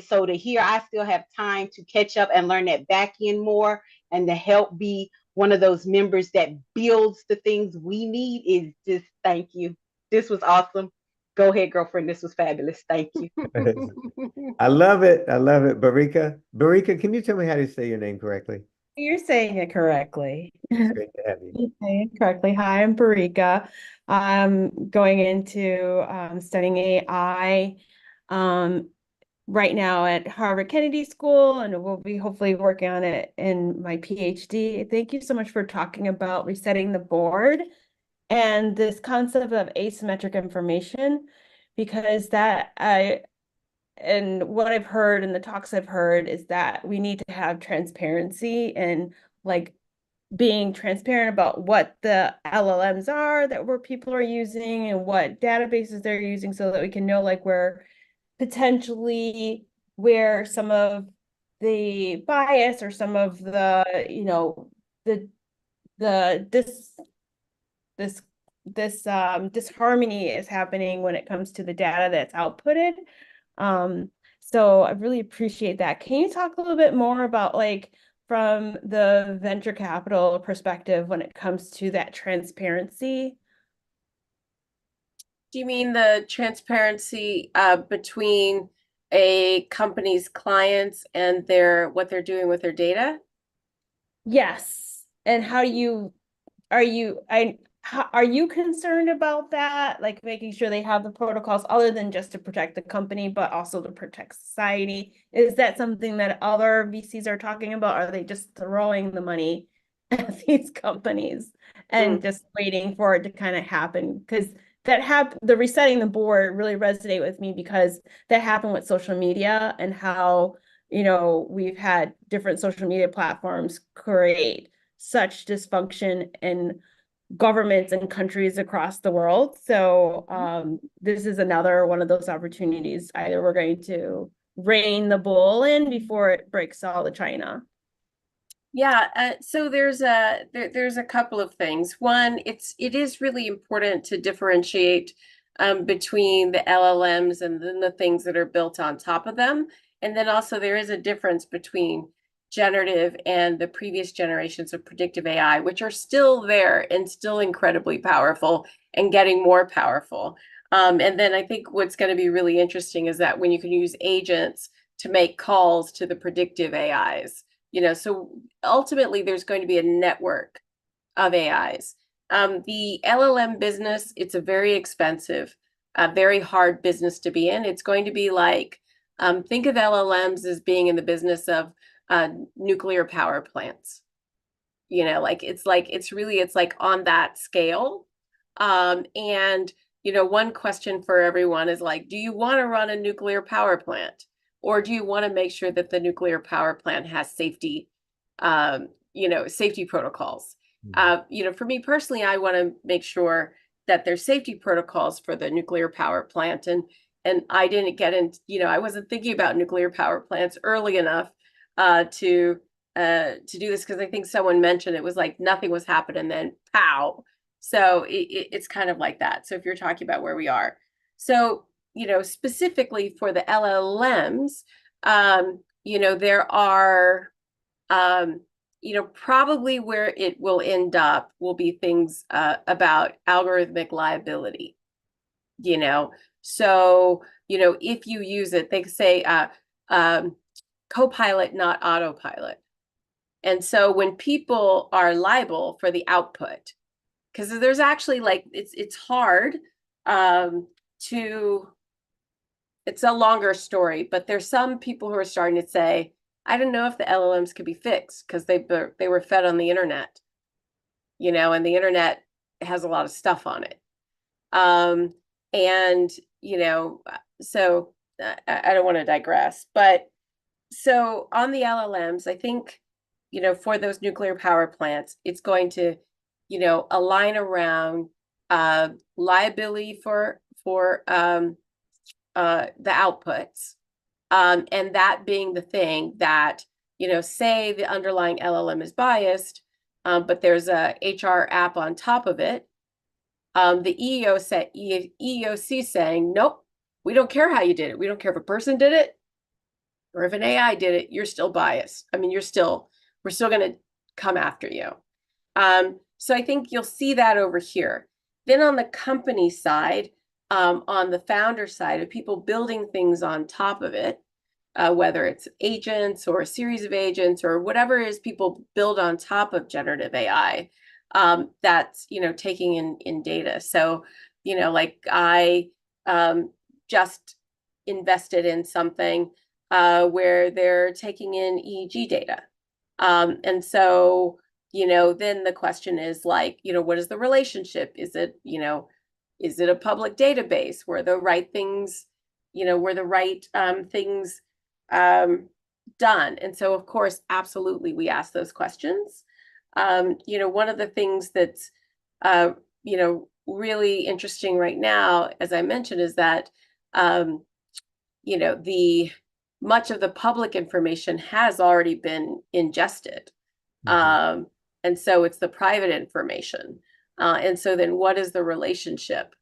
So to hear I still have time to catch up and learn that back end more, and to help be one of those members that builds the things we need, is just thank you. This was awesome. Go ahead, girlfriend. This was fabulous. Thank you. I love it. I love it. Barika. Barika, can you tell me how to say your name correctly? You're saying it correctly. Great to have you. You're saying it correctly. Hi, I'm Barika. I'm going into studying AI right now at Harvard Kennedy School, and we'll be hopefully working on it in my PhD. Thank you so much for talking about resetting the board and this concept of asymmetric information, because and what I've heard and the talks I've heard is that we need to have transparency and like being transparent about what the LLMs are that people are using and what databases they're using, so that we can know like where some of the bias or some of the, this disharmony is happening when it comes to the data that's outputted. So I really appreciate that. Can you talk a little bit more about like from the venture capital perspective when it comes to that transparency? Do you mean the transparency between a company's clients and what they're doing with their data? Yes. And are you concerned about that? Like making sure they have the protocols other than just to protect the company, but also to protect society? Is that something that other VCs are talking about? Are they just throwing the money at these companies and just waiting for it to kind of happen? Because the resetting the board really resonated with me, because that happened with social media and how we've had different social media platforms create such dysfunction in governments and countries across the world. So this is another one of those opportunities. Either we're going to rein the bull in before it breaks all the China. Yeah, so there's a couple of things. One, it is really important to differentiate between the LLMs and then the things that are built on top of them. And then also there is a difference between generative and the previous generations of predictive AI, which are still there and still incredibly powerful and getting more powerful. And then I think what's going to be really interesting is that when you can use agents to make calls to the predictive AIs, so ultimately there's going to be a network of AIs. The LLM business, it's a very expensive, very hard business to be in. It's going to be like, think of LLMs as being in the business of nuclear power plants. It's like on that scale. And one question for everyone is like, do you want to run a nuclear power plant? Or do you want to make sure that the nuclear power plant has safety, safety protocols? For me personally, I want to make sure that there's safety protocols for the nuclear power plant. And I didn't get into, I wasn't thinking about nuclear power plants early enough to do this, because I think someone mentioned it was like nothing was happening, then pow. So it's kind of like that. So if you're talking about where we are, so specifically for the LLMs, there are, probably where it will end up will be things about algorithmic liability, So, if you use it, they say co-pilot, not autopilot. And so when people are liable for the output, because there's actually it's hard it's a longer story, but there's some people who are starting to say, I don't know if the LLMs could be fixed because they were fed on the internet, and the internet has a lot of stuff on it. So I don't want to digress, but so on the LLMs, I think, for those nuclear power plants, it's going to, align around liability for the outputs, and that being the thing that, say the underlying LLM is biased, but there's a HR app on top of it. The EEOC saying, nope, we don't care how you did it. We don't care if a person did it or if an AI did it. You're still biased. I mean, we're still going to come after you. So I think you'll see that over here. Then on the company side, on the founder side of people building things on top of it, whether it's agents or a series of agents or whatever it is people build on top of generative AI, that's, taking in data. So, I just invested in something where they're taking in EEG data. And so, then the question is what is the relationship? Is it, is it a public database where the right things, things done? And so, of course, absolutely, we ask those questions. One of the things that's, really interesting right now, as I mentioned, is that, much of the public information has already been ingested. And so it's the private information. And so then what is the relationship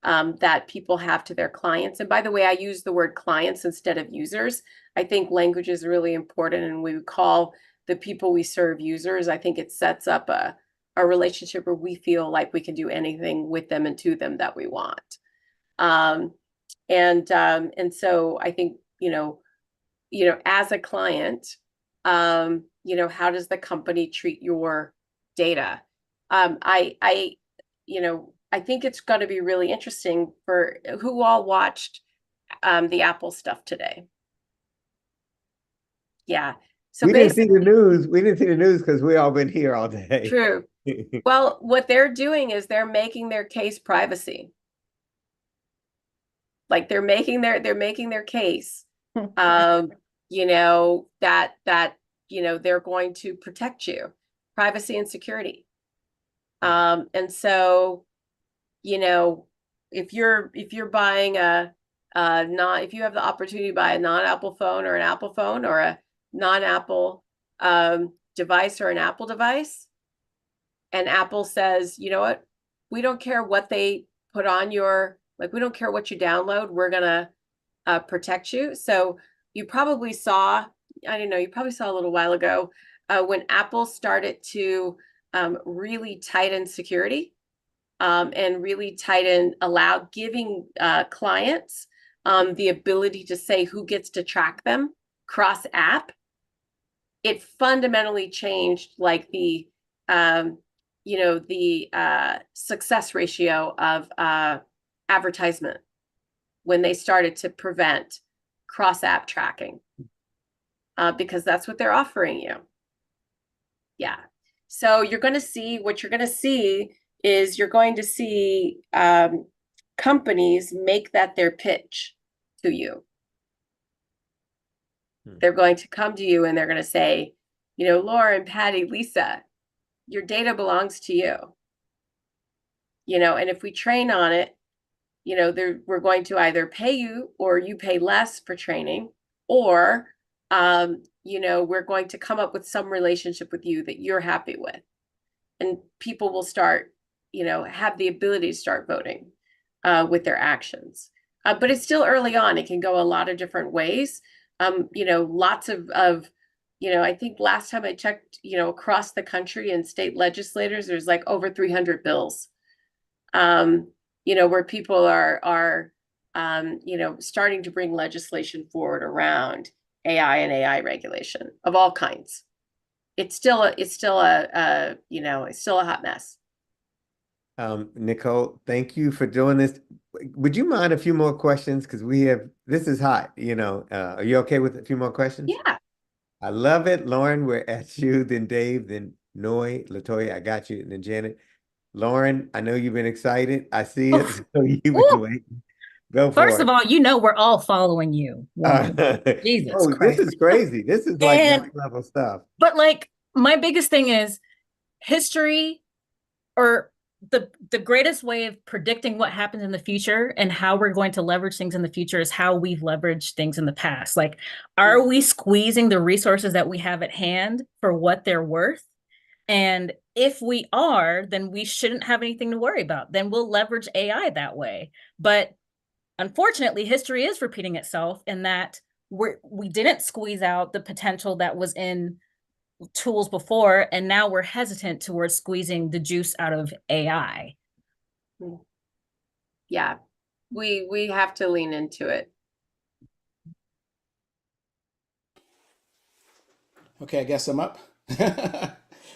that people have to their clients? And by the way, I use the word clients instead of users. I think language is really important, and we would call the people we serve users. I think it sets up a relationship where we feel like we can do anything with them and to them that we want. And so I think, as a client, how does the company treat your data? I think it's going to be really interesting for who all watched the Apple stuff today. Yeah. So we didn't see the news. We didn't see the news because we all been here all day. True. Well, what they're doing is they're making their case privacy. Like they're making their case you know, that you know, they're going to protect you, privacy and security. And so, you know, if you're buying if you have the opportunity to buy a non-Apple phone or an Apple phone or a non-Apple device or an Apple device, and Apple says, you know what, we don't care what they put on your, like, we don't care what you download, we're gonna protect you. So you probably saw, I don't know, you probably saw a little while ago when Apple started to really tighten security and really tighten, giving clients the ability to say who gets to track them cross app. It fundamentally changed like the you know, the success ratio of advertisement when they started to prevent cross app tracking because that's what they're offering you. Yeah. So you're going to see, what you're going to see is you're going to see companies make that their pitch to you. They're going to come to you and they're going to say, you know, Lauren, Patty, Lisa, your data belongs to you. You know, and if we train on it, you know, we're going to either pay you or you pay less for training, or, you know, we're going to come up with some relationship with you that you're happy with. And people will start, you know, have the ability to start voting with their actions. But it's still early on. It can go a lot of different ways. You know, lots of, you know, I think last time I checked, you know, across the country and state legislators, there's like over 300 bills. You know, where people are you know, starting to bring legislation forward around AI and AI regulation of all kinds. It's still a you know, it's still a hot mess. Nichol, thank you for doing this. Would you mind a few more questions? Because this is hot, you know. Are you okay with a few more questions? Yeah. I love it. Lauren, we're at you, then Dave, then Noy, Latoya, I got you, and then Janet. Lauren, I know you've been excited. I see it. So you've been waiting. Go for it. First of all, you know, we're all following you. Jesus oh, Christ. This is crazy. This is like next level stuff. But like, my biggest thing is history, or the greatest way of predicting what happens in the future and how we're going to leverage things in the future is how we've leveraged things in the past. Like, are we squeezing the resources that we have at hand for what they're worth? And if we are, then we shouldn't have anything to worry about. Then we'll leverage AI that way. But unfortunately, history is repeating itself in that we didn't squeeze out the potential that was in tools before, and now we're hesitant towards squeezing the juice out of AI. Yeah, we have to lean into it. Okay, I guess I'm up.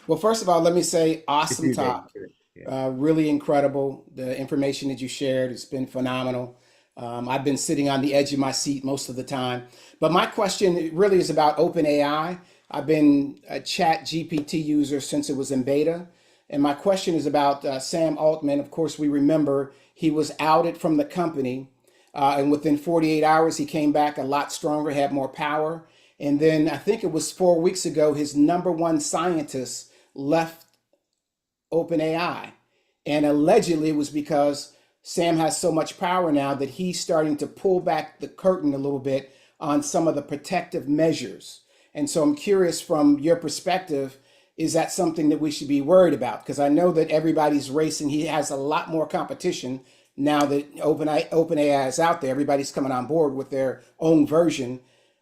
Well, first of all, let me say awesome talk. Really incredible. The information that you shared, it's been phenomenal. I've been sitting on the edge of my seat most of the time. But my question really is about OpenAI. I've been a Chat GPT user since it was in beta. And my question is about Sam Altman. Of course, we remember he was outed from the company. And within 48 hours, he came back a lot stronger, had more power. And then I think it was 4 weeks ago, his #1 scientist left OpenAI. And allegedly it was because Sam has so much power now that he's starting to pull back the curtain a little bit on some of the protective measures. And so I'm curious, from your perspective, is that something that we should be worried about? Because I know that everybody's racing. He has a lot more competition now that OpenAI is out there. Everybody's coming on board with their own version.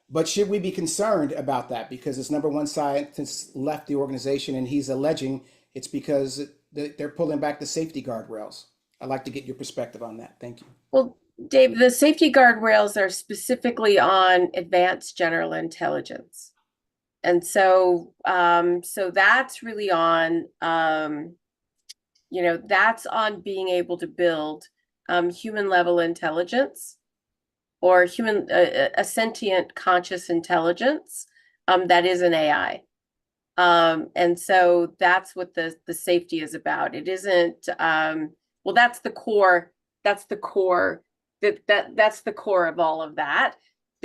But should we be concerned about that? Because his #1 scientist left the organization, and he's alleging it's because they're pulling back the safety guardrails. I'd like to get your perspective on that. Thank you. Well, Dave, the safety guardrails are specifically on advanced general intelligence. And so, so that's really on, you know, that's on being able to build human level intelligence, or a sentient conscious intelligence that is an AI. And so that's what the safety is about. It isn't, well, that's the core of all of that.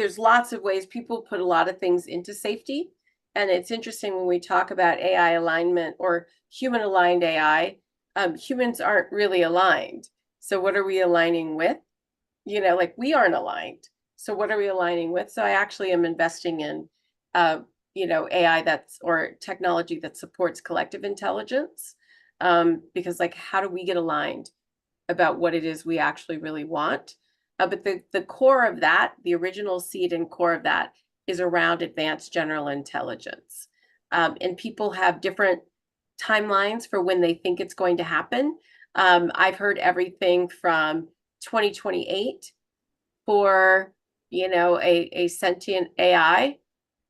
there's lots of ways people put a lot of things into safety. And it's interesting when we talk about AI alignment or human aligned AI, humans aren't really aligned. So what are we aligning with? You know, like we aren't aligned. So what are we aligning with? So I actually am investing in, you know, AI or technology that supports collective intelligence. Because like, how do we get aligned about what it is we actually really want? But the core of that, the original seed and core of that is around advanced general intelligence. And people have different timelines for when they think it's going to happen. I've heard everything from 2028 for, you know, a sentient AI.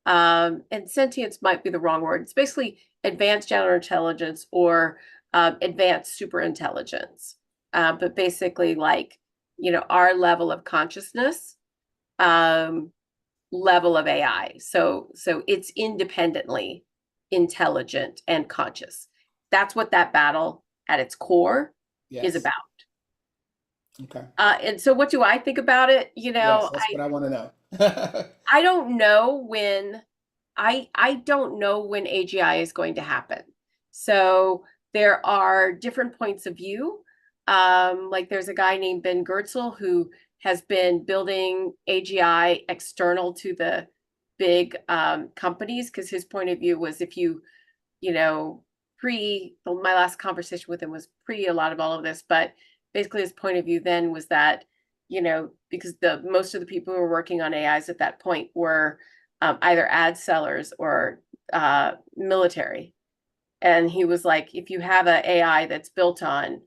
And sentience might be the wrong word. It's basically advanced general intelligence or advanced super intelligence. But basically like, you know, our level of consciousness, level of AI. So it's independently intelligent and conscious. That's what that battle at its core is about. Okay. And so what do I think about it? You know, yes, that's what I want to know. I don't know when I don't know when AGI is going to happen. So there are different points of view. Like there's a guy named Ben Goertzel who has been building AGI external to the big companies, because his point of view was if you know, my last conversation with him was pre a lot of all of this, but basically his point of view then was that, you know, because most of the people who were working on AIs at that point were either ad sellers or military. And he was like, if you have an AI that's built on,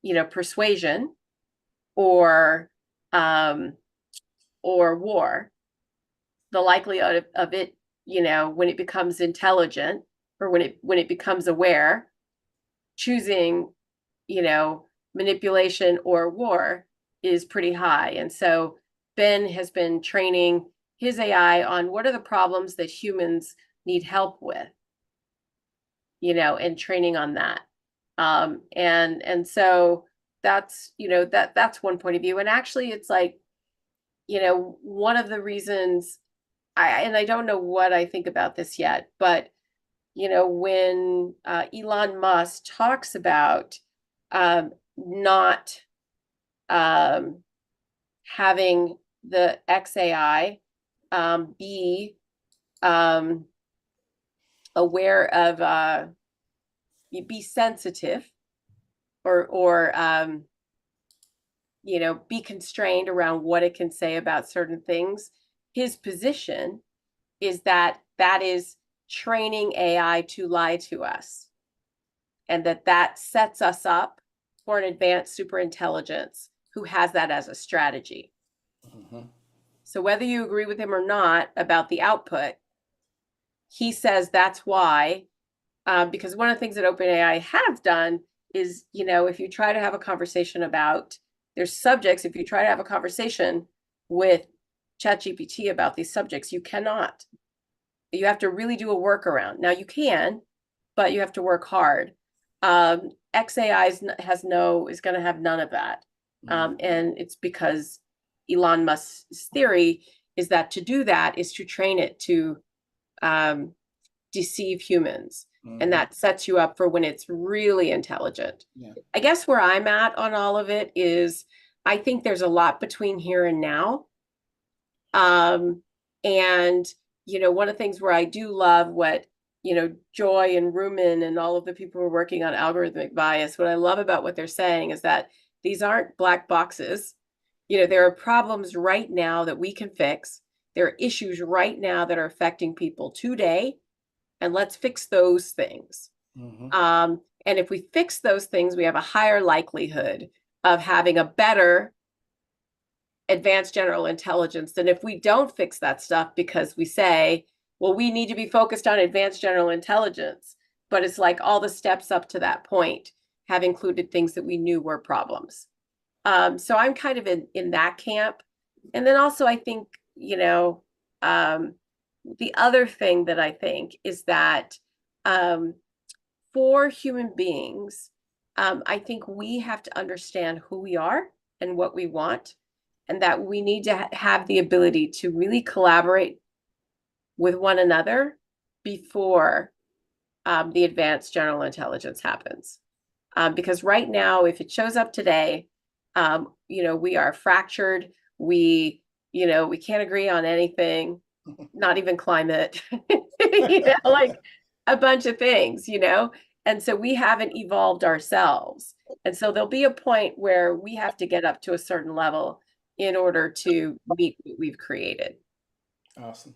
you know, persuasion or war, the likelihood of it, you know, when it becomes intelligent or when it becomes aware, choosing, you know, manipulation or war is pretty high. And so Ben has been training his AI on what are the problems that humans need help with, you know, and training on that. And so that's, you know, that's one point of view. And actually it's like, you know, one of the reasons I don't know what I think about this yet, but you know, when Elon Musk talks about not having the XAI be aware of, be sensitive or you know, be constrained around what it can say about certain things. His position is that is training AI to lie to us, and that sets us up for an advanced superintelligence who has that as a strategy. Mm-hmm. So whether you agree with him or not about the output, he says that's why, because one of the things that OpenAI has done is, you know, if you try to have a conversation about there's subjects, if you try to have a conversation with ChatGPT about these subjects, you cannot. You have to really do a workaround. Now you can, but you have to work hard. XAI is going to have none of that. And it's because Elon Musk's theory is that to do that is to train it to deceive humans. And that sets you up for when it's really intelligent. Yeah. I guess where I'm at on all of it is I think there's a lot between here and now. And, you know, one of the things where I do love what, you know, Joy and Rumen and all of the people who are working on algorithmic bias, what I love about what they're saying is that these aren't black boxes. You know, there are problems right now that we can fix. There are issues right now that are affecting people today, and let's fix those things. And if we fix those things, we have a higher likelihood of having a better advanced general intelligence than if we don't fix that stuff because we say, well, we need to be focused on advanced general intelligence. But it's like all the steps up to that point have included things that we knew were problems. So I'm kind of in that camp. And then also I think, you know, the other thing that I think is that for human beings, I think we have to understand who we are and what we want. and that we need to have the ability to really collaborate with one another before the advanced general intelligence happens. Because right now, if it shows up today, we are fractured. We can't agree on anything, not even climate, like a bunch of things, and so we haven't evolved ourselves. And so there'll be a point where we have to get up to a certain level in order to meet what we've created. Awesome.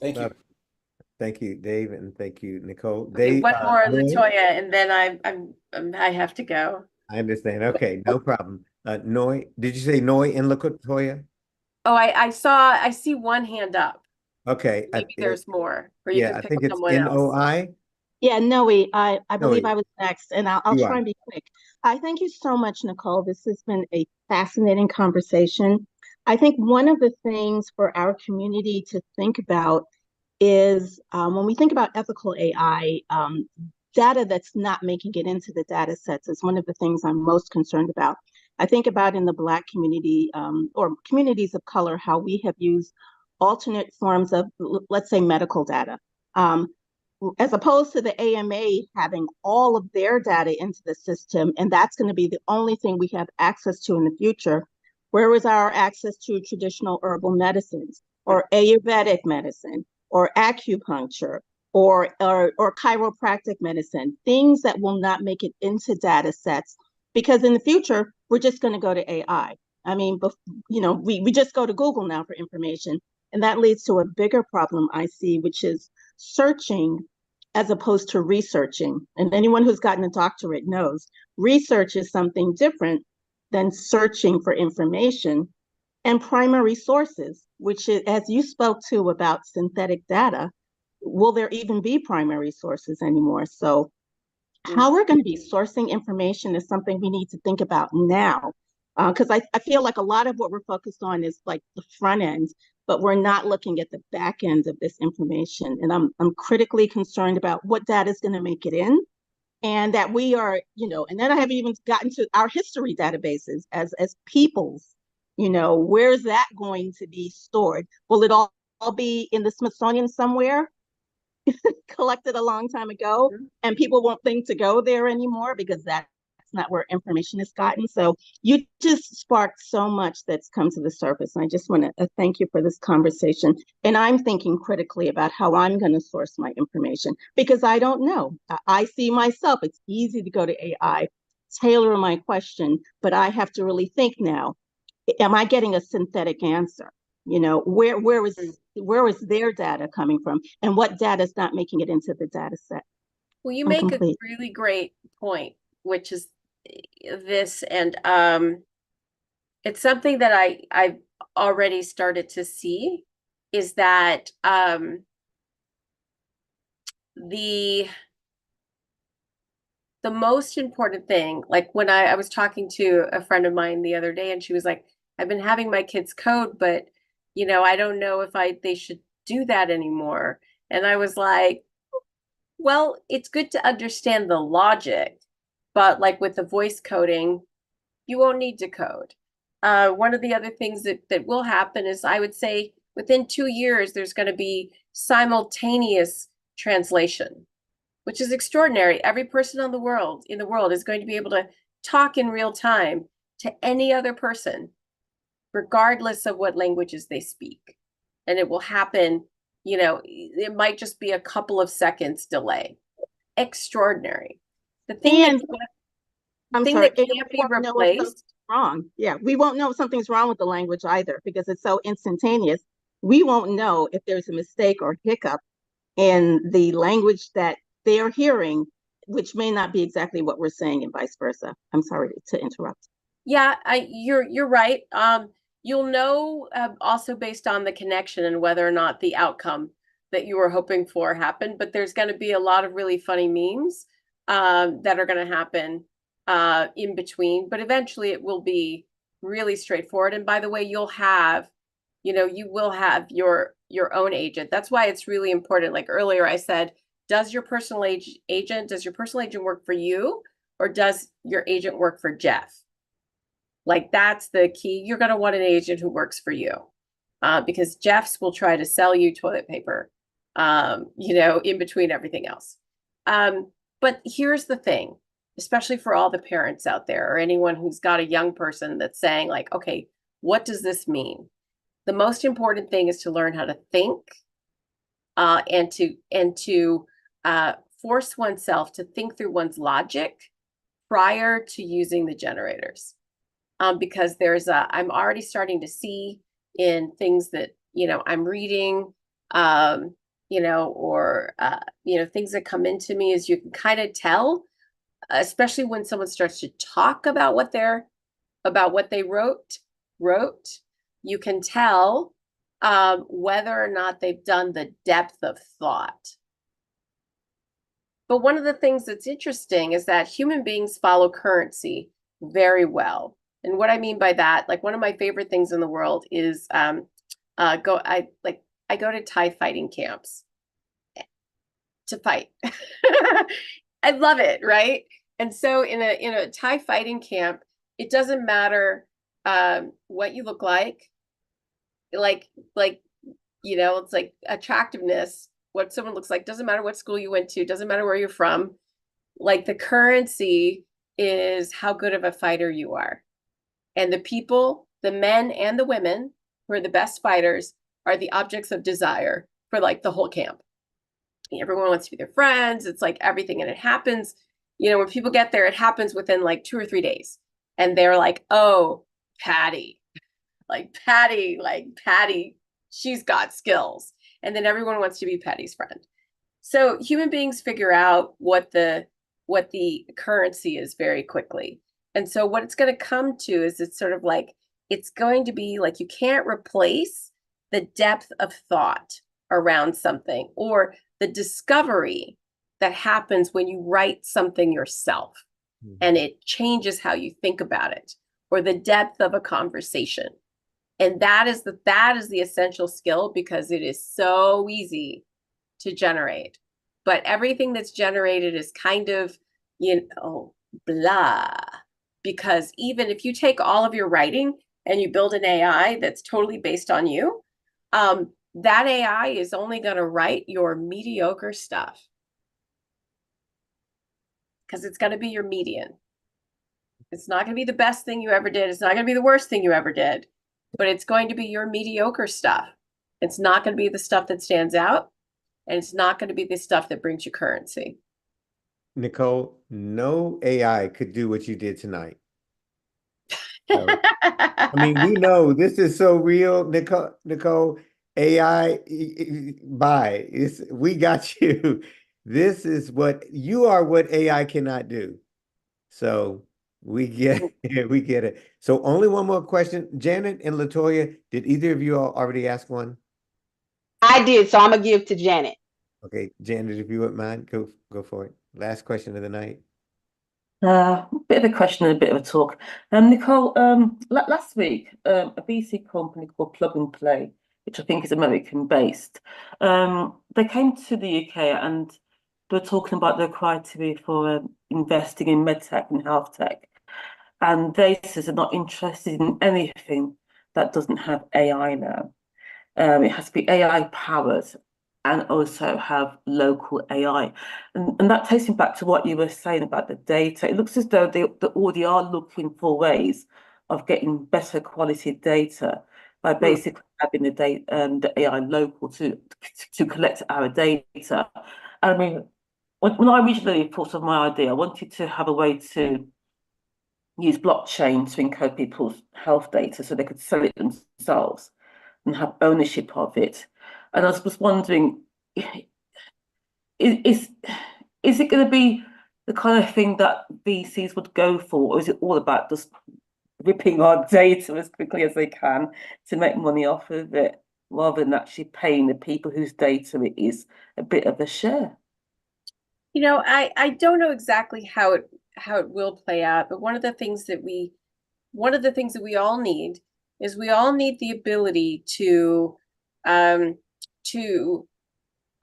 Thank you. Thank you, Dave, and thank you, Nichol. Okay, Dave, one more, Noy? Latoya, and then I have to go. I understand. Okay, no problem. Noy, did you say Noy and Latoya? Oh, I see one hand up. Okay. Maybe there's more, or you Yeah, can I pick think it's someone else. NOI. Yeah, Noe, I believe Noe. I was next, and I'll You try are. and be quick. I thank you so much, Nichol. This has been a fascinating conversation. I think one of the things for our community to think about is when we think about ethical AI, data that's not making it into the data sets is one of the things I'm most concerned about. I think about in the Black community or communities of color, how we have used alternate forms of, let's say, medical data. As opposed to the AMA having all of their data into the system, and that's going to be the only thing we have access to in the future. Where is our access to traditional herbal medicines or Ayurvedic medicine or acupuncture or chiropractic medicine, things that will not make it into data sets? Because in the future, we're just going to go to AI. I mean, we just go to Google now for information. And that leads to a bigger problem I see, which is searching as opposed to researching. And anyone who's gotten a doctorate knows research is something different than searching for information. And primary sources, which is, as you spoke to about synthetic data, will there even be primary sources anymore? So how we're going to be sourcing information is something we need to think about now. Because I feel like a lot of what we're focused on is like the front end, but we're not looking at the back end of this information. And I'm critically concerned about what data is going to make it in, and that we are, and then I haven't even gotten to our history databases as peoples. Where's that going to be stored? Will it all be in the Smithsonian somewhere, collected a long time ago, and people won't think to go there anymore because that's not where information is gotten? So you just sparked so much that's come to the surface. And I just want to thank you for this conversation. And I'm thinking critically about how I'm going to source my information because I don't know. I see myself, it's easy to go to AI, tailor my question, but I have to really think now, am I getting a synthetic answer? Where is their data coming from, and what data is not making it into the data set? Well, you I'm make complete. a really great point, which is this, and it's something that I've already started to see, is that the most important thing, like when I was talking to a friend of mine the other day, and she was like, I've been having my kids code, but I don't know if they should do that anymore. And I was like, well, it's good to understand the logic, but like with the voice coding, you won't need to code. One of the other things that will happen is, I would say within 2 years, there's going to be simultaneous translation, which is extraordinary. Every person in the world is going to be able to talk in real time to any other person, regardless of what languages they speak. And it will happen, it might just be a couple of seconds delay. Extraordinary. The thing that can't be replaced. Wrong. Yeah, we won't know if something's wrong with the language either because it's so instantaneous. We won't know if there's a mistake or hiccup in the language that they're hearing, which may not be exactly what we're saying, and vice versa. I'm sorry to interrupt. Yeah, you're right. You'll know also based on the connection and whether or not the outcome that you were hoping for happened. But there's going to be a lot of really funny memes that are going to happen in between. But eventually, it will be really straightforward. And by the way, you will have your own agent. That's why it's really important. Like earlier, I said, does your personal agent work for you, or does your agent work for Jeff? Like that's the key. You're going to want an agent who works for you, because Jeff's will try to sell you toilet paper, in between everything else. But here's the thing, especially for all the parents out there or anyone who's got a young person that's saying like, okay, what does this mean? The most important thing is to learn how to think, and to force oneself to think through one's logic prior to using the generators. Because I'm already starting to see in things that, I'm reading, or things that come into me, is you can kind of tell, especially when someone starts to talk about what they wrote, you can tell whether or not they've done the depth of thought. But one of the things that's interesting is that human beings follow currency very well. And what I mean by that, like one of my favorite things in the world is I go to Thai fighting camps to fight. I love it, right? And so in a Thai fighting camp, it doesn't matter what you look like, it's like attractiveness, what someone looks like, doesn't matter what school you went to, doesn't matter where you're from. Like the currency is how good of a fighter you are. And the people, the men and the women who are the best fighters are the objects of desire for like the whole camp. Everyone wants to be their friends. It's like everything. And it happens, when people get there, it happens within like 2 or 3 days. And they're like, oh, Patty, she's got skills. And then everyone wants to be Patty's friend. So human beings figure out what the currency is very quickly. And so what it's going to come to is it's sort of like, it's going to be like, you can't replace the depth of thought around something or the discovery that happens when you write something yourself and it changes how you think about it, or the depth of a conversation. And that is the essential skill, because it is so easy to generate. But everything that's generated is kind of, blah. Because even if you take all of your writing and you build an AI that's totally based on you, that AI is only going to write your mediocre stuff. Because it's going to be your median. It's not going to be the best thing you ever did. It's not going to be the worst thing you ever did. But it's going to be your mediocre stuff. It's not going to be the stuff that stands out. And it's not going to be the stuff that brings you currency. Nichol, no AI could do what you did tonight. So, I mean, we know this is so real, Nichol, AI, bye. We got you. This is what you are, what AI cannot do. So we get it. So only one more question. Janet and Latoya, did either of you all already ask one? I did, so I'm gonna give to Janet. Okay, Janet, if you wouldn't mind, go for it. Last question of the night. Bit of a question and a bit of a talk. Nichol, last week, a VC company called Plug and Play, which I think is American based, they came to the UK and they were talking about their criteria for investing in medtech and health tech. And they said they're not interested in anything that doesn't have AI now. It has to be AI powered and also have local AI. And that takes me back to what you were saying about the data. It looks as though they already are looking for ways of getting better quality data by basically having the AI local to collect our data. I mean, when I originally thought of my idea, I wanted to have a way to use blockchain to encode people's health data so they could sell it themselves and have ownership of it. And I was just wondering, is it going to be the kind of thing that VCs would go for, or is it all about just ripping our data as quickly as they can to make money off of it, rather than actually paying the people whose data it is a bit of a share? I don't know exactly how it will play out, but one of the things that we all need is we all need the ability to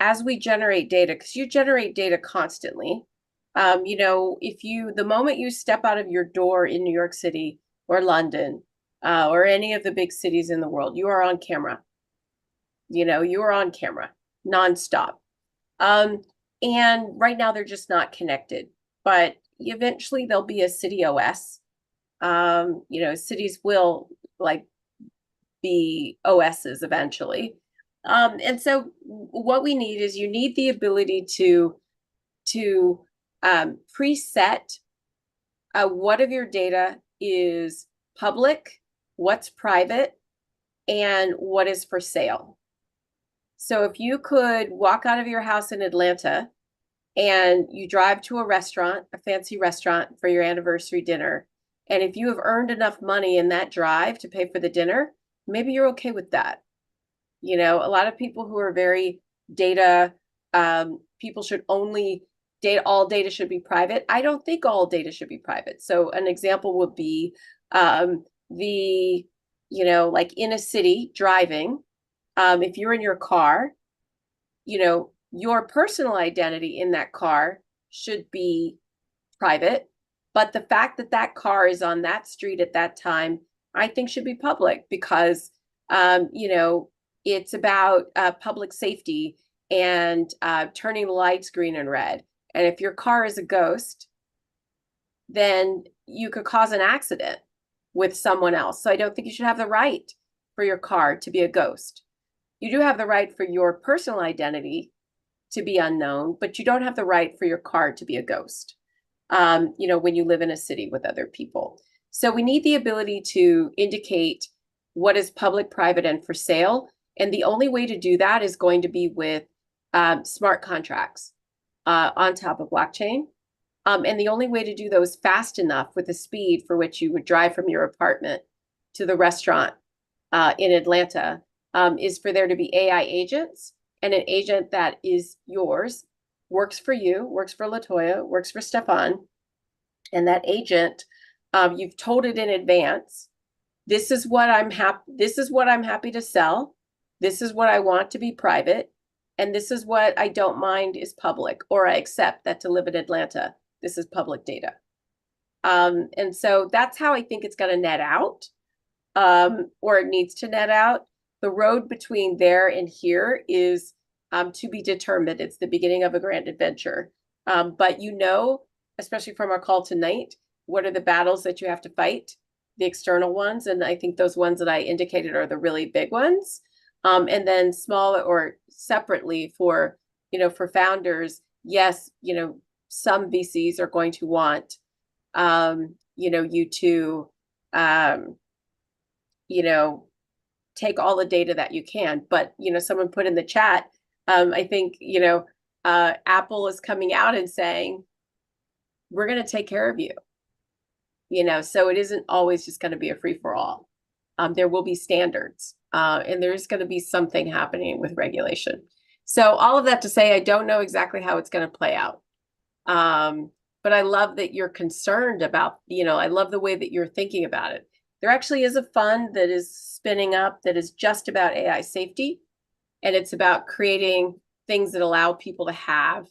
as we generate data, because you generate data constantly. The moment you step out of your door in New York City, or London, or any of the big cities in the world, you are on camera. You are on camera nonstop. And right now they're just not connected, but eventually there'll be a city OS. Cities will be OSs eventually. And so what we need is you need the ability to preset what of your data is public, what's private, and what is for sale. So if you could walk out of your house in Atlanta and you drive to a restaurant, a fancy restaurant for your anniversary dinner, and if you have earned enough money in that drive to pay for the dinner, maybe you're okay with that. A lot of people who are very data, people should only data, all data should be private. I don't think all data should be private. So an example would be like in a city driving, if you're in your car, your personal identity in that car should be private, but the fact that that car is on that street at that time, I think should be public because, it's about public safety and turning the lights green and red. And if your car is a ghost, then you could cause an accident with someone else. So I don't think you should have the right for your car to be a ghost. You do have the right for your personal identity to be unknown, but you don't have the right for your car to be a ghost, when you live in a city with other people. So we need the ability to indicate what is public, private, and for sale. And the only way to do that is going to be with smart contracts on top of blockchain. And the only way to do those fast enough with the speed for which you would drive from your apartment to the restaurant in Atlanta is for there to be AI agents, and an agent that is yours, works for you, works for Latoya, works for Stefan, and that agent, you've told it in advance, this is what I'm happy to sell, this is what I want to be private, and this is what I don't mind is public, or I accept that to live in Atlanta, this is public data. And so that's how I think it's going to net out, or it needs to net out. The road between there and here is to be determined. It's the beginning of a grand adventure. But especially from our call tonight, what are the battles that you have to fight? The external ones. And I think those ones that I indicated are the really big ones. And then smaller or separately for founders, yes, some VCs are going to want, you to, take all the data that you can. But, someone put in the chat, I think, Apple is coming out and saying, we're going to take care of you. So it isn't always just going to be a free for all. There will be standards, and there's going to be something happening with regulation. So all of that to say, I don't know exactly how it's going to play out. But I love that you're concerned about, I love the way that you're thinking about it. There actually is a fund that is spinning up that is just about AI safety. And it's about creating things that allow people to have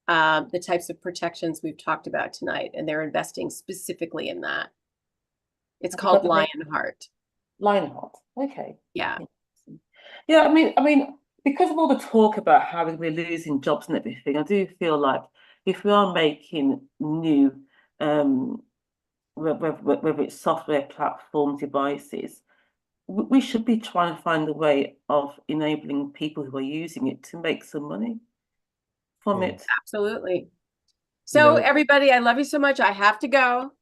the types of protections we've talked about tonight. And they're investing specifically in that. It's called Lionheart. Lionheart. Okay. Yeah. Yeah, I mean, because of all the talk about how we're losing jobs and everything, I do feel like if we are making new, whether it's software platform devices, we should be trying to find a way of enabling people who are using it to make some money from it. Absolutely. So everybody, I love you so much. I have to go.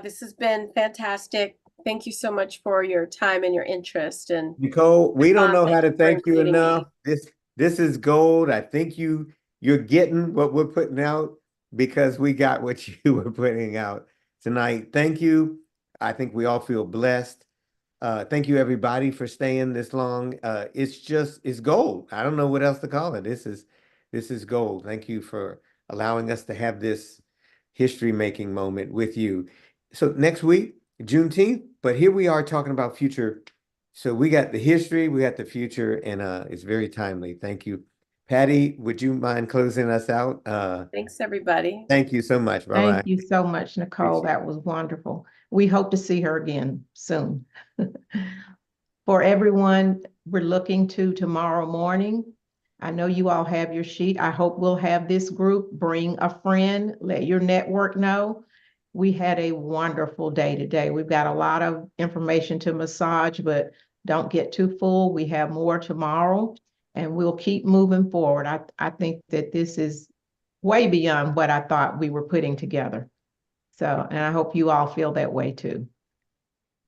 This has been fantastic. Thank you so much for your time and your interest. And Nichol, we don't know how to thank you enough. This is gold. I think you're getting what we're putting out because we got what you were putting out tonight. Thank you. I think we all feel blessed. Thank you everybody for staying this long. It's gold. I don't know what else to call it. This is gold. Thank you for allowing us to have this history-making moment with you. So next week, Juneteenth, but here we are talking about future. So we got the history, we got the future, and it's very timely. Thank you. Patty, would you mind closing us out? Thanks, everybody. Thank you so much. Bye-bye. Thank you so much, Nicole. Appreciate That was wonderful. We hope to see her again soon. For everyone, we're looking to tomorrow morning. I know you all have your sheet. I hope we'll have this group. Bring a friend, let your network know. We had a wonderful day today. We've got a lot of information to massage, but don't get too full. We have more tomorrow, and we'll keep moving forward. I think that this is way beyond what I thought we were putting together. So, and I hope you all feel that way too.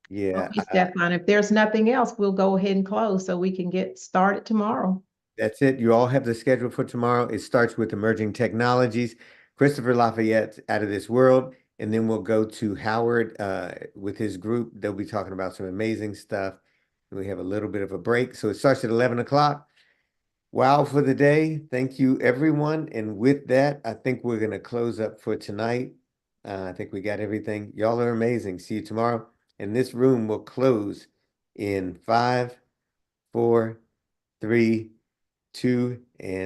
Yeah. Okay, Stefan, if there's nothing else, we'll go ahead and close so we can get started tomorrow. That's it. You all have the schedule for tomorrow. It starts with emerging technologies. Christopher Lafayette's Out of This World. And then we'll go to Howard with his group. They'll be talking about some amazing stuff. And we have a little bit of a break. So it starts at 11 o'clock. Wow for the day. Thank you, everyone. And with that, I think we're going to close up for tonight. I think we got everything. Y'all are amazing. See you tomorrow. And this room will close in 5, 4, 3, 2, and